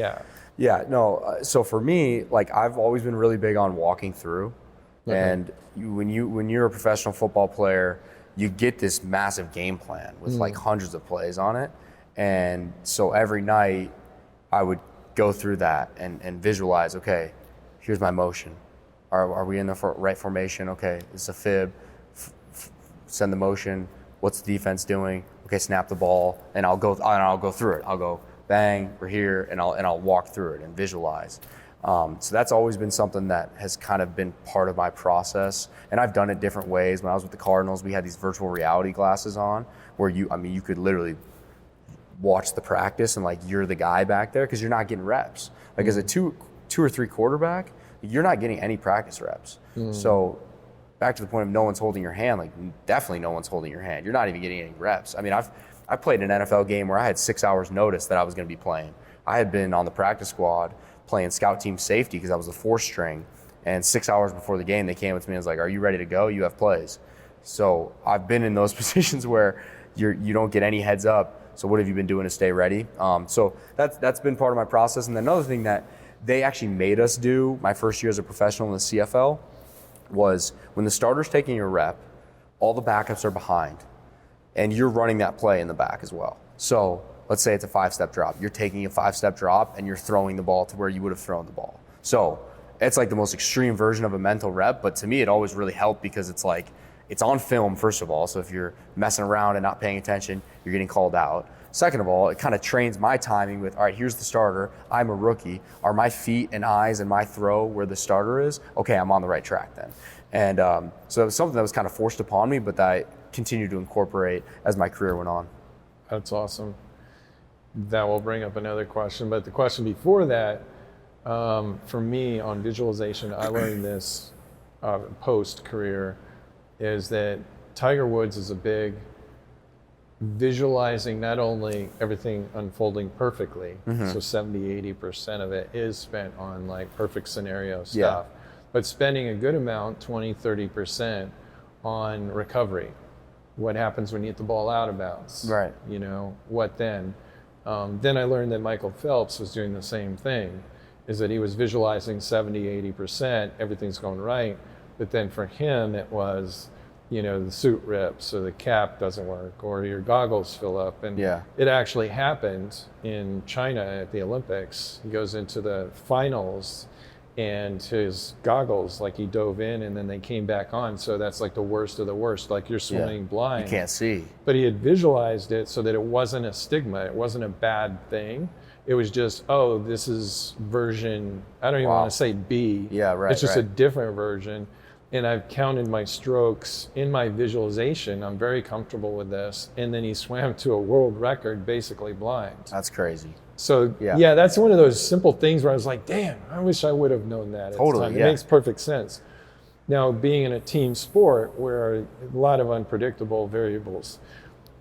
Yeah, no. So for me, like I've always been really big on walking through, and when you're a professional football player, you get this massive game plan with like hundreds of plays on it, and so every night I would go through that and visualize. Okay, here's my motion. Are we in the right formation? Okay, it's a fib. send the motion. What's the defense doing? Okay, snap the ball, and I'll go through it. I'll go bang, we're here, and I'll walk through it and visualize. So that's always been something that has kind of been part of my process, and I've done it different ways. When I was with the Cardinals, we had these virtual reality glasses on, where you could literally watch the practice and like you're the guy back there because you're not getting reps. Like as a two or three quarterback, you're not getting any practice reps. So back to the point of no one's holding your hand, like definitely no one's holding your hand. You're not even getting any reps. I mean, I played an NFL game where I had 6 hours notice that I was going to be playing. I had been on the practice squad playing scout team safety because I was the 4th string, and 6 hours before the game they came up to me and was like, "Are you ready to go? You have plays." So I've been in those positions where you don't get any heads up. So what have you been doing to stay ready? So that's been part of my process. And then another thing that they actually made us do my first year as a professional in the CFL was when the starter's taking a rep, all the backups are behind, and you're running that play in the back as well. So let's say it's a 5-step drop. You're taking a 5-step drop and you're throwing the ball to where you would have thrown the ball. So it's like the most extreme version of a mental rep, but to me it always really helped because it's like, it's on film, first of all, so if you're messing around and not paying attention, you're getting called out. Second of all, it kind of trains my timing with, all right, here's the starter, I'm a rookie. Are my feet and eyes and my throw where the starter is? Okay, I'm on the right track then. And so it was something that was kind of forced upon me, but that I continued to incorporate as my career went on. That's awesome. That will bring up another question, but the question before that, for me on visualization, I learned this post-career, is that Tiger Woods is a big visualizing not only everything unfolding perfectly, so 70-80% of it is spent on like perfect scenario stuff, but spending a good amount, 20-30%, on recovery. What happens when you hit the ball out of bounds? Right. You know, what then? Then I learned that Michael Phelps was doing the same thing, is that he was visualizing 70-80%, everything's going right, but then for him it was, you know, the suit rips or the cap doesn't work or your goggles fill up. And it actually happened in China at the Olympics. He goes into the finals and his goggles, like he dove in and then they came back on. So that's like the worst of the worst, like you're swimming blind. You can't see. But he had visualized it so that it wasn't a stigma. It wasn't a bad thing. It was just, oh, this is version, I don't even want to say B. It's just a different version. And I've counted my strokes in my visualization. I'm very comfortable with this. And then he swam to a world record, basically blind. That's crazy. So that's one of those simple things where I was like, damn, I wish I would have known that at the time. It makes perfect sense. Now, being in a team sport where a lot of unpredictable variables,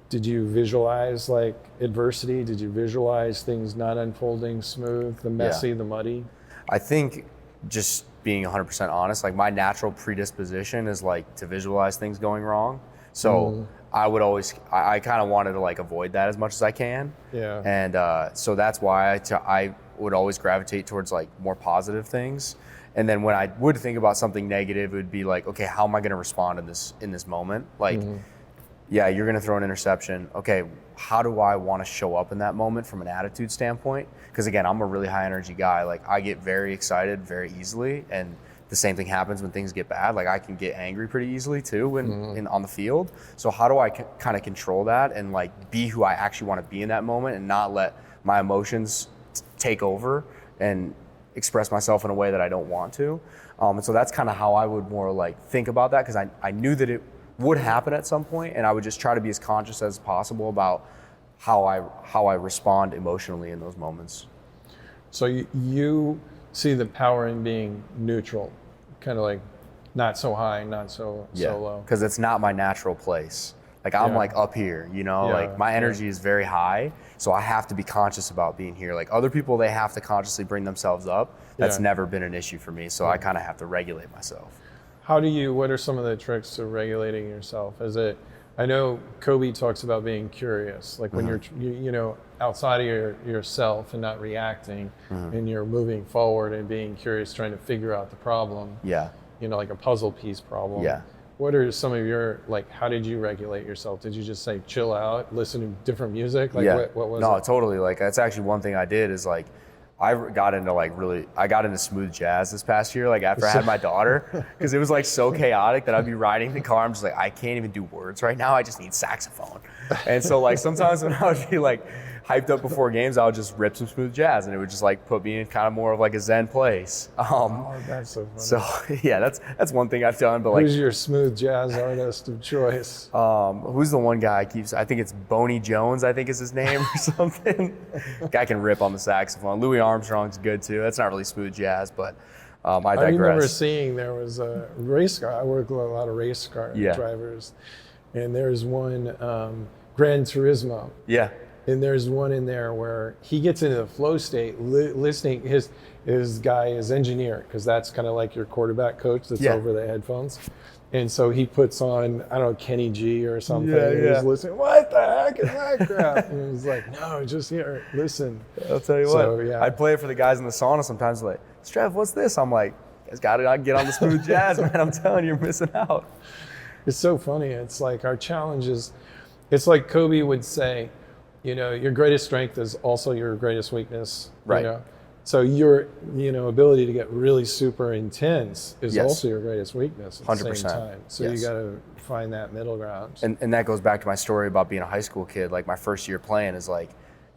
did you visualize like adversity? Did you visualize things not unfolding smooth, the messy, the muddy? I think just being 100% honest, like my natural predisposition is like to visualize things going wrong. So I would always, I kind of wanted to like avoid that as much as I can. And so that's why I would always gravitate towards like more positive things. And then when I would think about something negative, it would be like, okay, how am I going to respond in this moment? Like, you're going to throw an interception. Okay, how do I want to show up in that moment from an attitude standpoint? Because again, I'm a really high energy guy. Like I get very excited very easily, and the same thing happens when things get bad. Like I can get angry pretty easily too when on the field. So how do I kind of control that and like be who I actually want to be in that moment and not let my emotions take over and express myself in a way that I don't want to? And so that's kind of how I would more like think about that, because I knew that it would happen at some point, and I would just try to be as conscious as possible about how I respond emotionally in those moments. So you see the power in being neutral, kind of like not so high, not so low. Because it's not my natural place. Like I'm like up here, you know, like my energy is very high, so I have to be conscious about being here. Like other people, they have to consciously bring themselves up. That's never been an issue for me, so I kind of have to regulate myself. What are some of the tricks to regulating yourself? I know Kobe talks about being curious, like when you're outside of yourself and not reacting, and you're moving forward and being curious, trying to figure out the problem. Like a puzzle piece problem. What are some of your, like, how did you regulate yourself? Did you just say chill out, listen to different music? Like what was it? No, totally. Like that's actually one thing I did is like, I got into smooth jazz this past year, like after I had my daughter, because it was like so chaotic that I'd be riding the car. I'm just like, I can't even do words right now. I just need saxophone. And so like sometimes when I would be like hyped up before games, I would just rip some smooth jazz, and it would just like put me in kind of more of like a zen place. That's so funny. So yeah, that's one thing I've done. But like, who's your smooth jazz artist of choice? Who's the one guy I think it's Boney Jones, I think is his name or something. Guy can rip on the saxophone. Louis Armstrong's good too. That's not really smooth jazz, but I digress. I remember seeing there was a race car. I work with a lot of race car drivers, and there's one Gran Turismo. Yeah. And there's one in there where he gets into the flow state, listening. His guy is engineer, because that's kind of like your quarterback coach that's over the headphones. And so he puts on, I don't know, Kenny G or something. And he's listening. What the heck is that crap? And he's like, no, just here, listen. I'll tell you what. Yeah. I'd play it for the guys in the sauna sometimes. Like, Strev, what's this? I'm like, you guys got to get on the smooth jazz, man. I'm telling you, you're missing out. It's so funny. It's like our challenges. It's like Kobe would say, you know, your greatest strength is also your greatest weakness. Right. You know? So your, ability to get really super intense is also your greatest weakness at 100%. The same time. So you got to find that middle ground. And that goes back to my story about being a high school kid. Like my first year playing is like,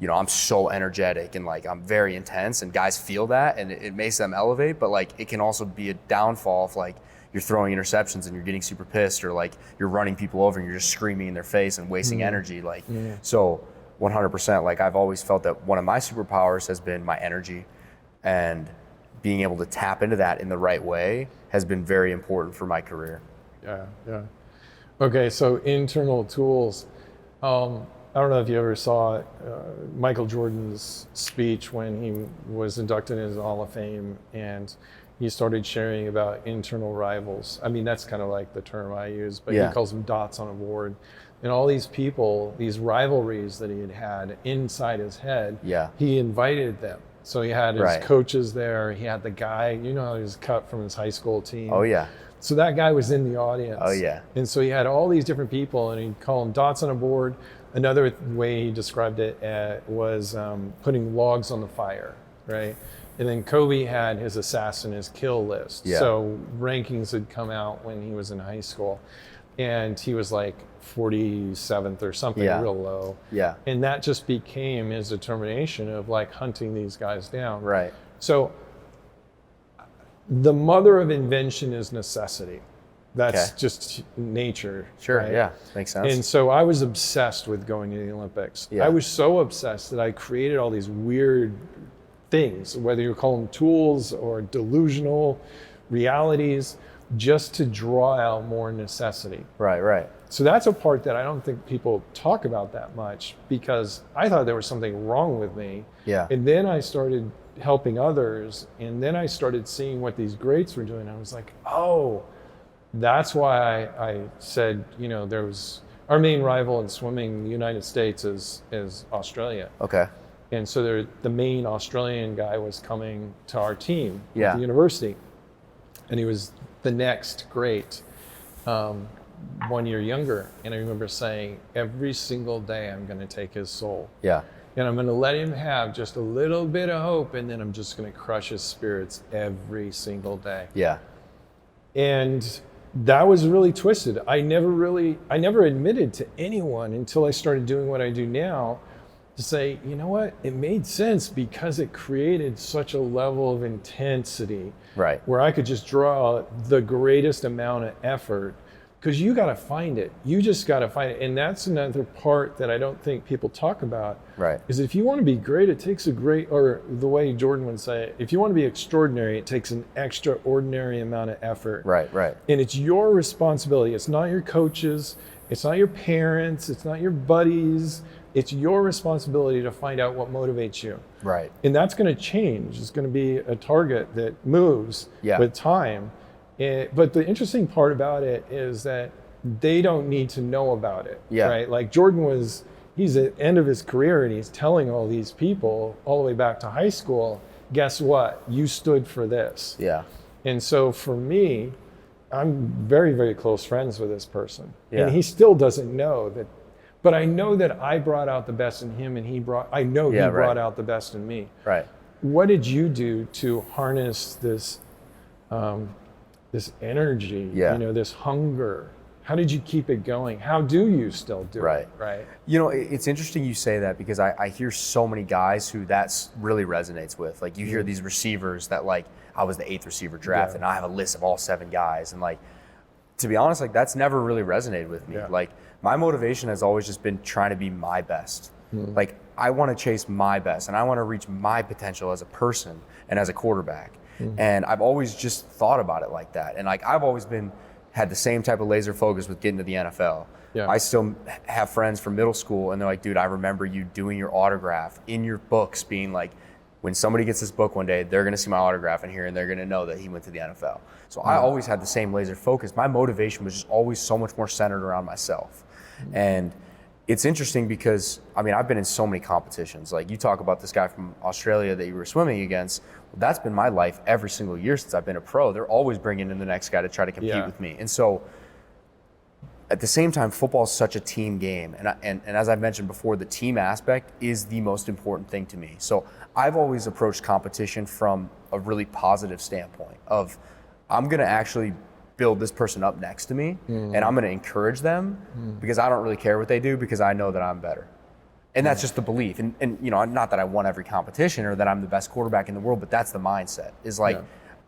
I'm so energetic and like I'm very intense, and guys feel that and it makes them elevate, but like it can also be a downfall if like you're throwing interceptions and you're getting super pissed, or like you're running people over and you're just screaming in their face and wasting energy. Like, so 100%, like I've always felt that one of my superpowers has been my energy, and being able to tap into that in the right way has been very important for my career. Yeah. Okay, so internal tools. I don't know if you ever saw Michael Jordan's speech when he was inducted into the Hall of Fame, and he started sharing about internal rivals. I mean, that's kind of like the term I use, but he calls them dots on a board. And all these people, these rivalries that he had inside his head, he invited them. So he had his coaches there. He had the guy, he was cut from his high school team. Oh, yeah. So that guy was in the audience. Oh, yeah. And so he had all these different people, and he'd call them dots on a board. Another way he described it was putting logs on the fire, right? And then Kobe had his assassin, his kill list. Yeah. So rankings had come out when he was in high school. And he was like 47th or something, real low. Yeah. And that just became his determination of like hunting these guys down. Right. So the mother of invention is necessity. That's just nature. Sure, right? Yeah, makes sense. And so I was obsessed with going to the Olympics. Yeah. I was so obsessed that I created all these weird things, whether you call them tools or delusional realities, just to draw out more necessity. Right. So that's a part that I don't think people talk about that much, because I thought there was something wrong with me. Yeah. And then I started helping others, and then I started seeing what these greats were doing. I was like, oh, that's why I said, there was our main rival in swimming in the United States is Australia. Okay. And so the main Australian guy was coming to our team at the university, and he was the next great, 1 year younger. And I remember saying, every single day I'm going to take his soul. Yeah. And I'm going to let him have just a little bit of hope, and then I'm just going to crush his spirits every single day. Yeah. And that was really twisted. I never admitted to anyone until I started doing what I do now, to say, you know what, it made sense because it created such a level of intensity, right, where I could just draw the greatest amount of effort, because you got to find it. You just got to find it. And that's another part that I don't think people talk about, right, is if you want to be great, it takes or the way Jordan would say it, if you want to be extraordinary, it takes an extraordinary amount of effort. Right. And it's your responsibility. It's not your coaches, it's not your parents, it's not your buddies. It's your responsibility to find out what motivates you. Right. And that's going to change. It's going to be a target that moves with time. But the interesting part about it is that they don't need to know about it. Yeah. Right? Like Jordan he's at the end of his career, and he's telling all these people all the way back to high school, guess what? You stood for this. Yeah. And so for me, I'm very, very close friends with this person. Yeah. And he still doesn't know that. But I know that I brought out the best in him, and he brought out the best in me. Right. what did you do to harness this this energy, Yeah. this hunger? How did you keep it going? How do you still do it? Right. It's interesting you say that, because I hear so many guys who that's really resonates with. Like, you hear these receivers that, like, I was the 8th receiver drafted, and I have a list of all 7 guys. And, like, to be honest, like, that's never really resonated with me. Yeah. Like, my motivation has always just been trying to be my best. Like, I want to chase my best, and I want to reach my potential as a person and as a quarterback. And I've always just thought about it like that. And, like, I've always had the same type of laser focus with getting to the NFL. Yeah. I still have friends from middle school, and they're like, dude, I remember you doing your autograph in your books, being like, when somebody gets this book one day, they're going to see my autograph in here, and they're going to know that he went to the NFL. So I always had the same laser focus. My motivation was just always so much more centered around myself. And it's interesting because, I mean, I've been in so many competitions. Like, you talk about this guy from Australia that you were swimming against. Well, that's been my life every single year since I've been a pro. They're always bringing in the next guy to try to compete with me. And so, at the same time, football is such a team game. And as I've mentioned before, the team aspect is the most important thing to me. So I've always approached competition from a really positive standpoint of, I'm going to actually build this person up next to me, and I'm going to encourage them because I don't really care what they do, because I know that I'm better. And that's just the belief. And not that I won every competition or that I'm the best quarterback in the world, but that's the mindset, is like,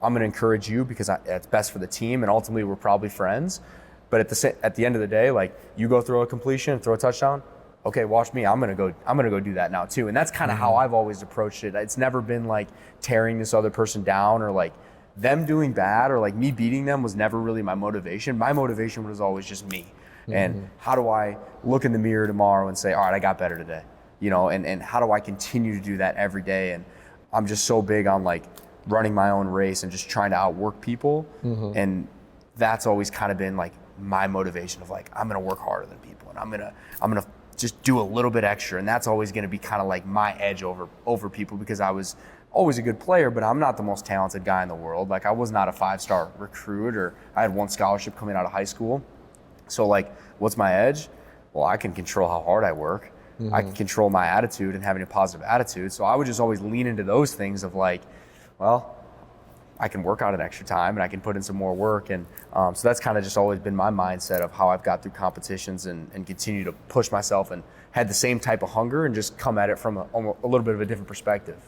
I'm going to encourage you because it's best for the team, and ultimately we're probably friends. But at the end of the day, like, you go throw a completion, throw a touchdown, okay, watch me. I'm gonna go do that now too. And that's kind of how I've always approached it. It's never been like tearing this other person down, or like them doing bad, or like me beating them was never really my motivation. My motivation was always just me. And how do I look in the mirror tomorrow and say, all right, I got better today, and how do I continue to do that every day? And I'm just so big on like running my own race and just trying to outwork people. And that's always kind of been like my motivation of like, I'm going to work harder than people, and I'm going to just do a little bit extra. And that's always going to be kind of like my edge over people, because I was always a good player, but I'm not the most talented guy in the world. Like, I was not a 5-star recruit, or I had 1 scholarship coming out of high school. So like, what's my edge? Well, I can control how hard I work. I can control my attitude and having a positive attitude. So I would just always lean into those things of like, well, I can work out an extra time and I can put in some more work. And so that's kind of just always been my mindset of how I've got through competitions and continue to push myself, and had the same type of hunger and just come at it from a little bit of a different perspective.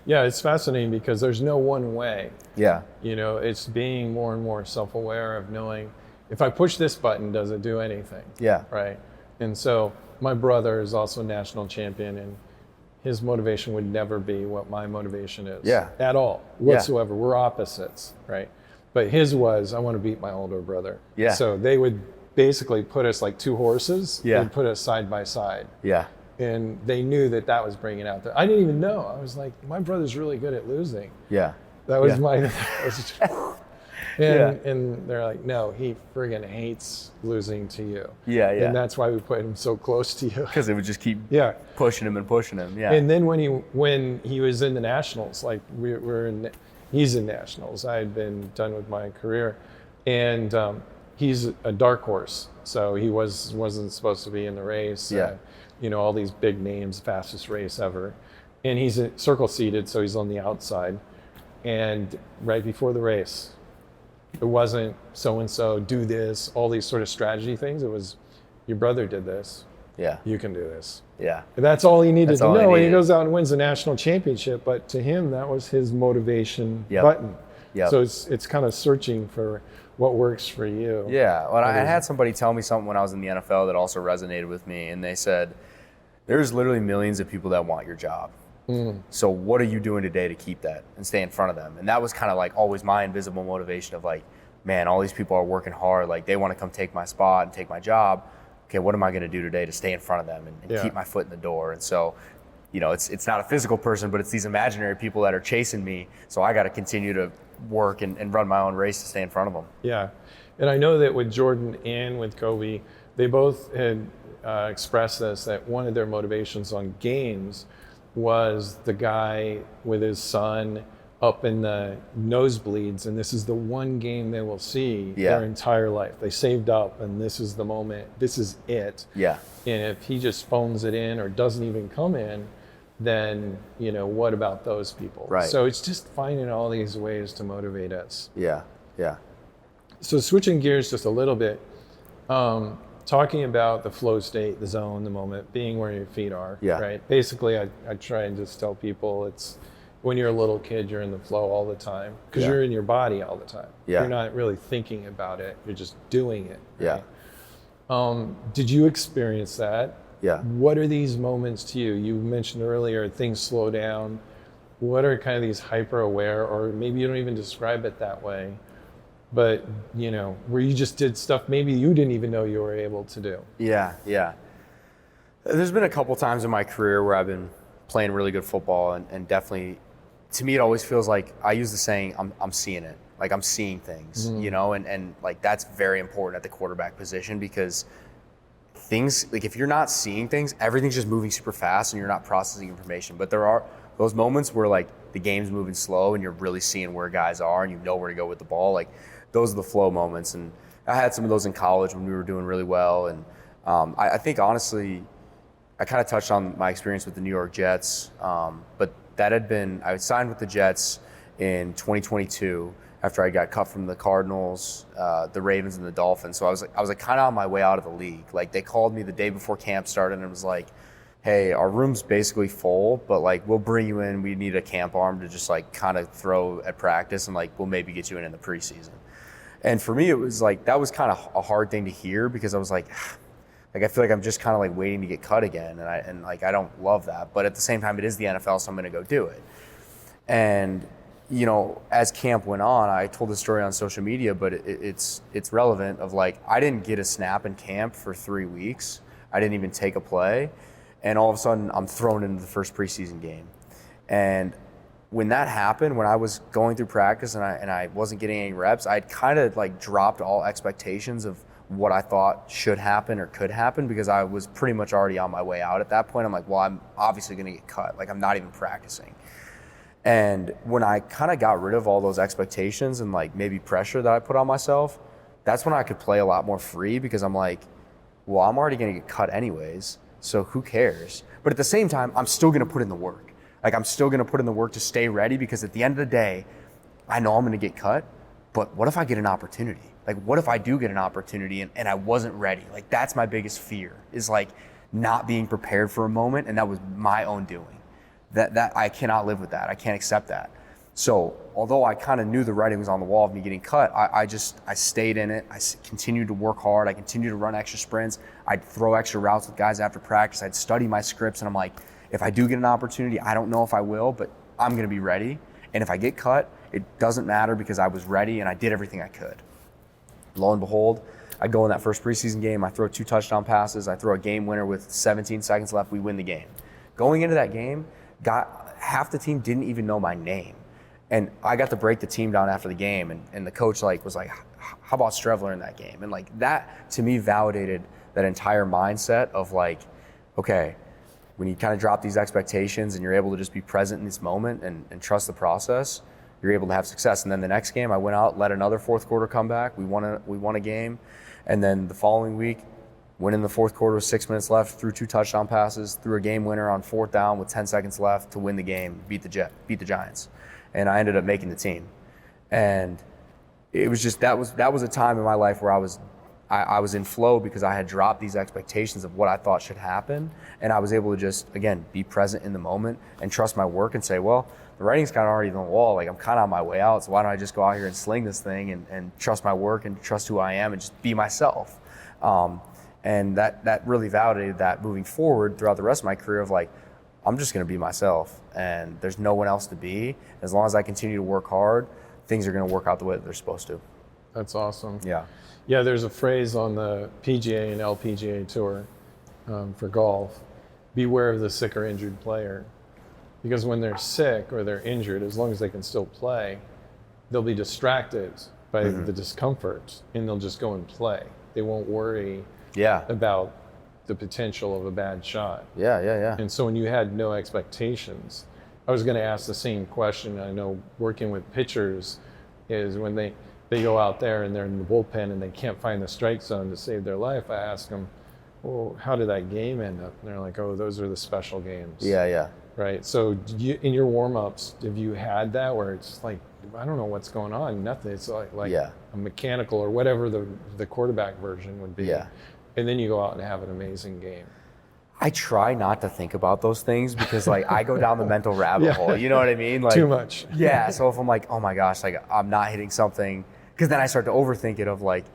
Yeah, it's fascinating because there's no one way. Yeah. It's being more and more self-aware of knowing, if I push this button, does it do anything? Yeah. Right. And so my brother is also a national champion, and his motivation would never be what my motivation is. Yeah. At all, whatsoever. We're opposites, right? But his was, I want to beat my older brother. Yeah. So they would basically put us like 2 horses. Yeah. They'd put us side by side. Yeah. And they knew that was bringing out I didn't even know. I was like, my brother's really good at losing. Yeah. That was Yeah. And they're like, no, he friggin' hates losing to you. Yeah, yeah. And that's why we put him so close to you. Because it would just keep pushing him and pushing him. Yeah. And then when he was in the Nationals, like he's in Nationals. I had been done with my career, and he's a dark horse. So he wasn't supposed to be in the race. Yeah. All these big names, fastest race ever. And he's circle seated, so he's on the outside. And right before the race, it wasn't so-and-so, do this, all these sort of strategy things. It was, your brother did this. Yeah. You can do this. Yeah. And that's all he needed That's to all he know. And he needed. goes out and wins the national championship. But to him, that was his motivation button. Yep. So it's kind of searching for what works for you. Yeah. Well, I had somebody tell me something when I was in the NFL that also resonated with me. And they said, there's literally millions of people that want your job. So what are you doing today to keep that and stay in front of them? And that was kind of like always my invisible motivation of like, man, all these people are working hard. Like, they want to come take my spot and take my job. Okay, what am I going to do today to stay in front of them and keep my foot in the door? And so, it's not a physical person, but it's these imaginary people that are chasing me. So I got to continue to work and run my own race to stay in front of them. Yeah. And I know that with Jordan and with Kobe, they both had expressed this, that one of their motivations on games was the guy with his son up in the nosebleeds, and this is the one game they will see their entire life. They saved up, and this is the moment. This is it. Yeah. And if he just phones it in or doesn't even come in, then, what about those people? Right. So it's just finding all these ways to motivate us. Yeah. So switching gears just a little bit, talking about the flow state, the zone, the moment, being where your feet are, right? Basically, I try and just tell people it's when you're a little kid, you're in the flow all the time because you're in your body all the time. Yeah. You're not really thinking about it. You're just doing it. Right? Yeah. Did you experience that? Yeah. What are these moments to you? You mentioned earlier things slow down. What are kind of these hyper aware, or maybe you don't even describe it that way, but where you just did stuff maybe you didn't even know you were able to do? Yeah. There's been a couple times in my career where I've been playing really good football, and definitely, to me, it always feels like I use the saying, I'm seeing it. Like I'm seeing things, and like that's very important at the quarterback position because things, like if you're not seeing things, everything's just moving super fast and you're not processing information. But there are those moments where like the game's moving slow and you're really seeing where guys are and you know where to go with the ball. Like those are the flow moments. And I had some of those in college when we were doing really well. And I think honestly, I kind of touched on my experience with the New York Jets, but that had been, I signed with the Jets in 2022 after I got cut from the Cardinals, the Ravens, and the Dolphins. So I was kind of on my way out of the league. Like they called me the day before camp started and it was like, hey, our room's basically full, but like we'll bring you in. We need a camp arm to just like kind of throw at practice and like we'll maybe get you in the preseason. And for me, it was like, that was kind of a hard thing to hear because I was like I feel like I'm just kind of like waiting to get cut again. And I don't love that. But at the same time, it is the NFL, so I'm going to go do it. And, as camp went on, I told the story on social media, but it's relevant of like, I didn't get a snap in camp for 3 weeks. I didn't even take a play. And all of a sudden, I'm thrown into the first preseason game. And when that happened, when I was going through practice and I wasn't getting any reps, I'd kind of like dropped all expectations of what I thought should happen or could happen because I was pretty much already on my way out at that point. I'm like, well, I'm obviously going to get cut. Like, I'm not even practicing. And when I kind of got rid of all those expectations and like maybe pressure that I put on myself, that's when I could play a lot more free because I'm like, well, I'm already going to get cut anyways, so who cares? But at the same time, I'm still going to put in the work. Like, I'm still going to put in the work to stay ready because at the end of the day, I know I'm going to get cut, but what if I get an opportunity? Like, what if I do get an opportunity and I wasn't ready? Like, that's my biggest fear is like not being prepared for a moment, and that was my own doing. That I cannot live with that. I can't accept that. So although I kind of knew the writing was on the wall of me getting cut, I stayed in it. I continued to work hard. I continued to run extra sprints. I'd throw extra routes with guys after practice. I'd study my scripts, and I'm like, if I do get an opportunity, I don't know if I will, but I'm going to be ready. And if I get cut, it doesn't matter because I was ready and I did everything I could. Lo and behold, I go in that first preseason game. I throw 2 touchdown passes. I throw a game winner with 17 seconds left. We win the game. Going into that game, half the team didn't even know my name. And I got to break the team down after the game. And the coach was like, how about Streveler in that game? And like that, to me, validated that entire mindset of like, okay, when you kind of drop these expectations and you're able to just be present in this moment and trust the process, you're able to have success. And then the next game, I went out, led another fourth quarter comeback. We won a game. And then the following week, went in the fourth quarter with 6 minutes left, threw 2 touchdown passes, threw a game winner on 4th down with 10 seconds left to win the game, beat the Giants. And I ended up making the team. And it was just, that was a time in my life where I was in flow because I had dropped these expectations of what I thought should happen. And I was able to just, again, be present in the moment and trust my work and say, well, the writing's kind of already on the wall. Like, I'm kind of on my way out, so why don't I just go out here and sling this thing and trust my work and trust who I am and just be myself. And that really validated that moving forward throughout the rest of my career of like, I'm just going to be myself and there's no one else to be. As long as I continue to work hard, things are going to work out the way that they're supposed to. That's awesome. Yeah. Yeah, there's a phrase on the PGA and LPGA tour for golf, beware of the sick or injured player. Because when they're sick or they're injured, as long as they can still play, they'll be distracted by the discomfort and they'll just go and play. They won't worry about the potential of a bad shot. Yeah. And so when you had no expectations, I was going to ask the same question. I know working with pitchers is when they go out there and they're in the bullpen and they can't find the strike zone to save their life, I ask them, well, how did that game end up? And they're like, oh, those are the special games. Yeah. Right. So in your warm-ups, have you had that where it's like, I don't know what's going on, nothing. It's like Yeah. a mechanical or whatever the quarterback version would be. Yeah. And then you go out and have an amazing game. I try not to think about those things because like I go down the mental rabbit Yeah. hole. You know what I mean? Like Too much. Yeah. So if I'm like, oh my gosh, like I'm not hitting something, because then I start to overthink it of like,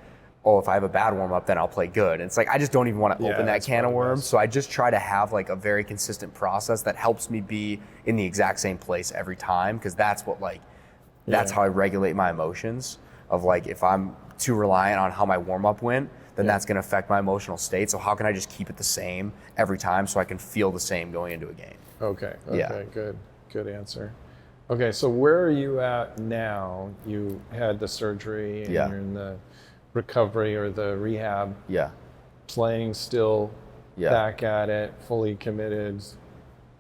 oh, if I have a bad warm up, then I'll play good. And it's like I just don't even want to open that that's can of probably worms. best. So I just try to have like a very consistent process that helps me be in the exact same place every time, because that's what that's how I regulate my emotions. Of like if I'm too reliant on how my warm up went, then that's going to affect my emotional state. So how can I just keep it the same every time so I can feel the same going into a game? Okay. Yeah. Good answer. Okay, so where are you at now? You had the surgery and Yeah. you're in the recovery or the rehab, Yeah. playing still, Yeah. back at it, fully committed. Is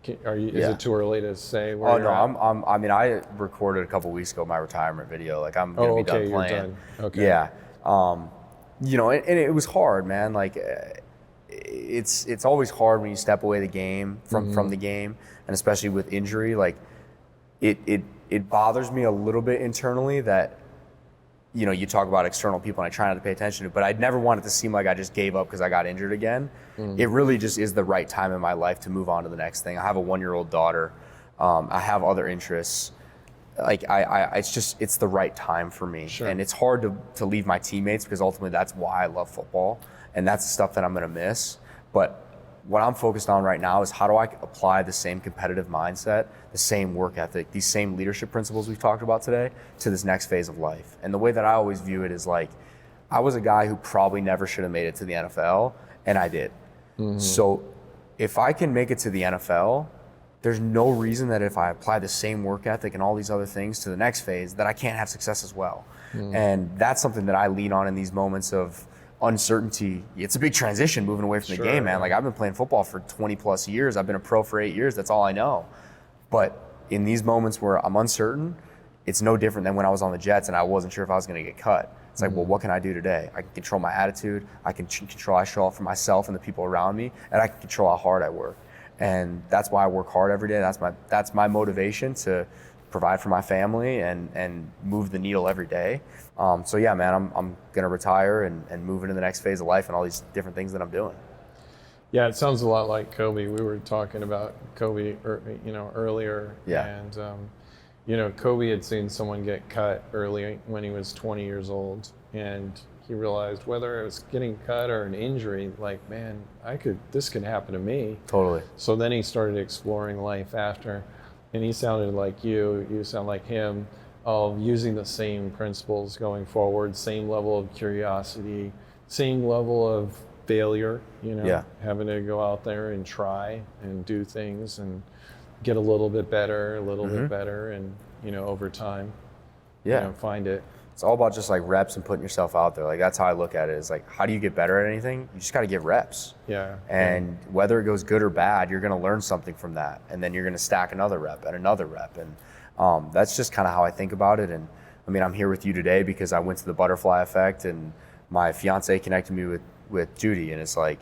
Yeah. it too early to say where Oh you're no, at? I mean, I recorded a couple weeks ago my retirement video. Like I'm gonna be okay, done you're playing. done. Okay. Yeah. You know, and it was hard, man. Like it's always hard when you step away the game from the game, and especially with injury. Like it bothers me a little bit internally that, you know, you talk about external people and I try not to pay attention to it, but I'd never want it to seem like I just gave up because I got injured again. It really just is the right time in my life to move on to the next thing. I have a 1-year-old daughter. I have other interests. Like it's the right time for me. Sure. And it's hard to leave my teammates because ultimately that's why I love football. And that's the stuff that I'm going to miss. But what I'm focused on right now is how do I apply the same competitive mindset, the same work ethic, these same leadership principles we've talked about today to this next phase of life. And the way that I always view it is like, I was a guy who probably never should have made it to the NFL, and I did. So if I can make it to the NFL, there's no reason that if I apply the same work ethic and all these other things to the next phase that I can't have success as well. And that's something that I lean on in these moments of uncertainty. It's a big transition moving away from the game, man. Like I've been playing football for 20 plus years. I've been a pro for 8 years. That's all I know. But in these moments where I'm uncertain, it's no different than when I was on the Jets and I wasn't sure if I was going to get cut. It's like, well, what can I do today? I can control my attitude. I can control how I show up for myself and the people around me, and I can control how hard I work. And that's why I work hard every day. That's my motivation to provide for my family and move the needle every day. So yeah, man, I'm gonna retire and move into the next phase of life and all these different things that I'm doing. Yeah, it sounds a lot like Kobe. We were talking about Kobe, earlier. Yeah. And Kobe had seen someone get cut early when he was 20 years old, and he realized whether it was getting cut or an injury, like, man, this could happen to me. Totally. So then he started exploring life after, and he sounded like you sound like him, of using the same principles going forward, same level of curiosity, same level of failure, having to go out there and try and do things and get a little bit better, and, over time, find it. It's all about just like reps and putting yourself out there. Like that's how I look at it. Is like, how do you get better at anything? You just got to get reps. Yeah. And whether it goes good or bad, you're going to learn something from that. And then you're going to stack another rep and another rep. And that's just kind of how I think about it. And I mean, I'm here with you today because I went to the butterfly effect and my fiance connected me with Judy. And it's like,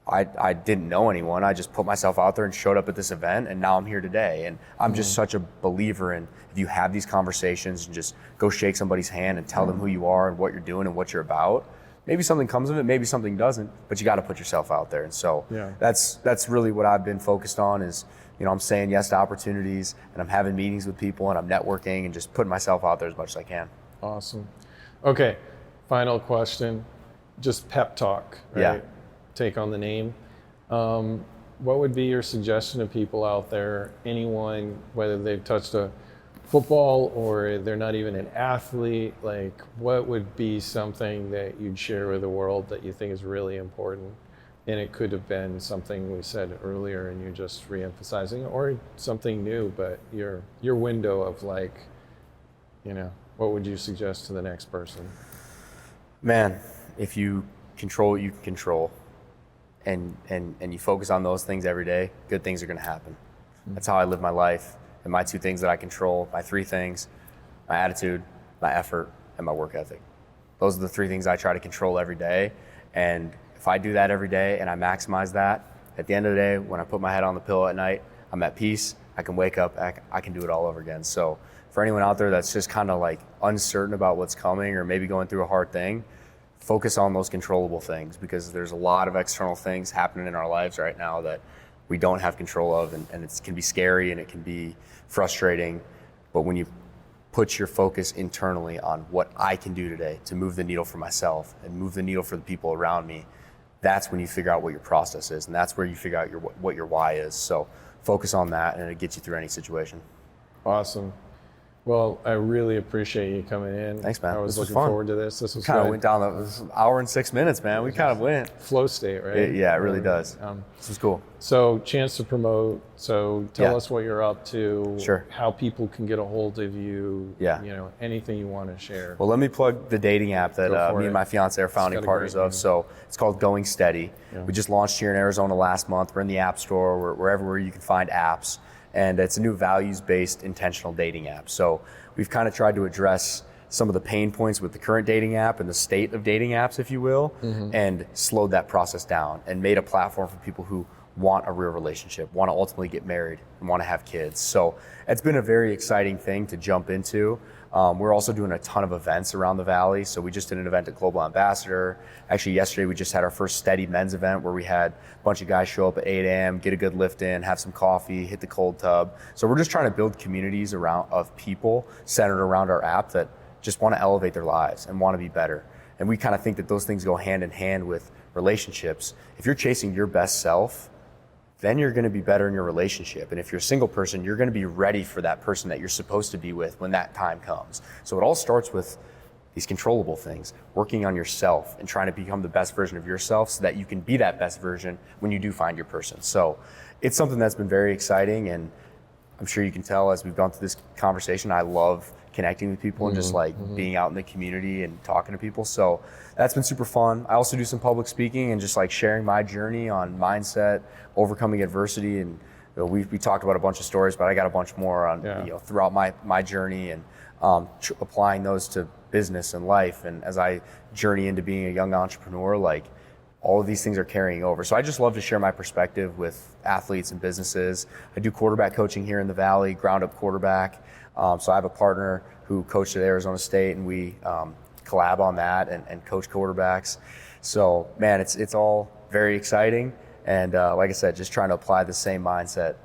I didn't know anyone. I just put myself out there and showed up at this event, and now I'm here today. And I'm just such a believer in, if you have these conversations and just go shake somebody's hand and tell them who you are and what you're doing and what you're about, maybe something comes of it, maybe something doesn't, but you got to put yourself out there. And so that's really what I've been focused on is, I'm saying yes to opportunities, and I'm having meetings with people, and I'm networking and just putting myself out there as much as I can. Awesome. Okay, final question, just pep talk, right? Yeah. Take on the name. What would be your suggestion to people out there, anyone, whether they've touched a football or they're not even an athlete, like what would be something that you'd share with the world that you think is really important? And it could have been something we said earlier and you're just re-emphasizing, or something new, but your window of like, what would you suggest to the next person? Man, if you control what you can control, and you focus on those things every day, good things are going to happen. That's how I live my life. And my 2 things that I control, my 3 things, my attitude, my effort, and my work ethic. Those are the 3 things I try to control every day. And if I do that every day and I maximize that, at the end of the day, when I put my head on the pillow at night, I'm at peace. I can wake up, I can do it all over again. So for anyone out there that's just kind of like uncertain about what's coming or maybe going through a hard thing, focus on those controllable things, because there's a lot of external things happening in our lives right now that we don't have control of, and it can be scary and it can be frustrating. But when you put your focus internally on what I can do today to move the needle for myself and move the needle for the people around me, that's when you figure out what your process is, and that's where you figure out what your why is. So focus on that, and it gets you through any situation. Awesome. Well, I really appreciate you coming in. Thanks, man. I was This was looking fun. forward to this. This was Kind of good. went down the hour and 6 minutes, man. We kind of went. Flow state, right? Yeah, it really does. This is cool. So, chance to promote. So, tell Yeah. us what you're up to. Sure. How people can get a hold of you. Yeah. You know, anything you want to share. Well, let me plug the dating app that Go for me it. and my fiance are founding got a partners great of. name. So it's called Going Steady. Yeah. We just launched here in Arizona last month. We're in the App Store, wherever where you can find apps. And it's a new values-based intentional dating app. So we've kind of tried to address some of the pain points with the current dating app and the state of dating apps, if you will, and slowed that process down and made a platform for people who want a real relationship, want to ultimately get married, and want to have kids. So it's been a very exciting thing to jump into. We're also doing a ton of events around the Valley. So we just did an event at Global Ambassador. Actually, yesterday we just had our first Steady men's event where we had a bunch of guys show up at 8 a.m., get a good lift in, have some coffee, hit the cold tub. So we're just trying to build communities of people centered around our app that just want to elevate their lives and want to be better. And we kind of think that those things go hand in hand with relationships. If you're chasing your best self, then you're going to be better in your relationship. And if you're a single person, you're going to be ready for that person that you're supposed to be with when that time comes. So it all starts with these controllable things, working on yourself and trying to become the best version of yourself so that you can be that best version when you do find your person. So it's something that's been very exciting, and I'm sure you can tell as we've gone through this conversation, I love connecting with people and just like being out in the community and talking to people. So that's been super fun. I also do some public speaking and just like sharing my journey on mindset, overcoming adversity. And we talked about a bunch of stories, but I got a bunch more on throughout my journey, and applying those to business and life. And as I journey into being a young entrepreneur, like all of these things are carrying over. So I just love to share my perspective with athletes and businesses. I do quarterback coaching here in the Valley, ground up quarterback. So I have a partner who coached at Arizona State, and we collab on that and coach quarterbacks. So man, it's all very exciting. And like I said, just trying to apply the same mindset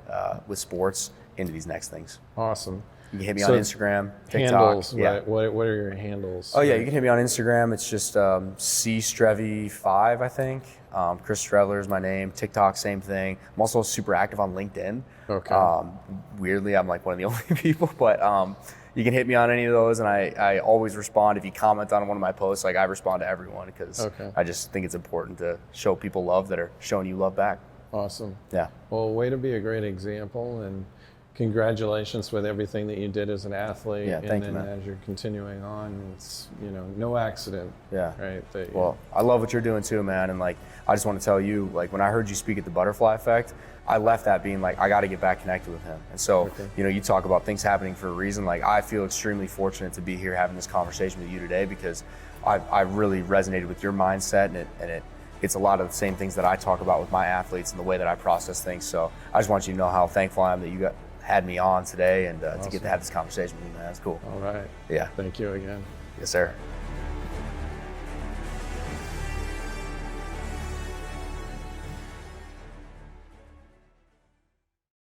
with sports into these next things. Awesome. You can hit me on Instagram, TikTok. Handles, Yeah. right? What are your handles? Oh yeah, you can hit me on Instagram. It's just CStrevy5, I think. Chris Streveler is my name. TikTok, same thing. I'm also super active on LinkedIn. Okay. Weirdly, I'm like one of the only people, but you can hit me on any of those, and I always respond. If you comment on one of my posts, like I respond to everyone, because I just think it's important to show people love that are showing you love back. Awesome. Yeah. Well, way to be a great example, and congratulations with everything that you did as an athlete. Yeah, thank you, and then man. as you're continuing on, it's no accident. Yeah. Right. Well, I love what you're doing too, man. And like, I just want to tell you, like, when I heard you speak at the Butterfly Effect, I left that being like, I got to get back connected with him. And so, you talk about things happening for a reason. Like, I feel extremely fortunate to be here having this conversation with you today, because I really resonated with your mindset, and it's a lot of the same things that I talk about with my athletes and the way that I process things. So I just want you to know how thankful I am that you had me on today, and to get to have this conversation with you, man. That's cool. All right. Yeah. Thank you again. Yes, sir.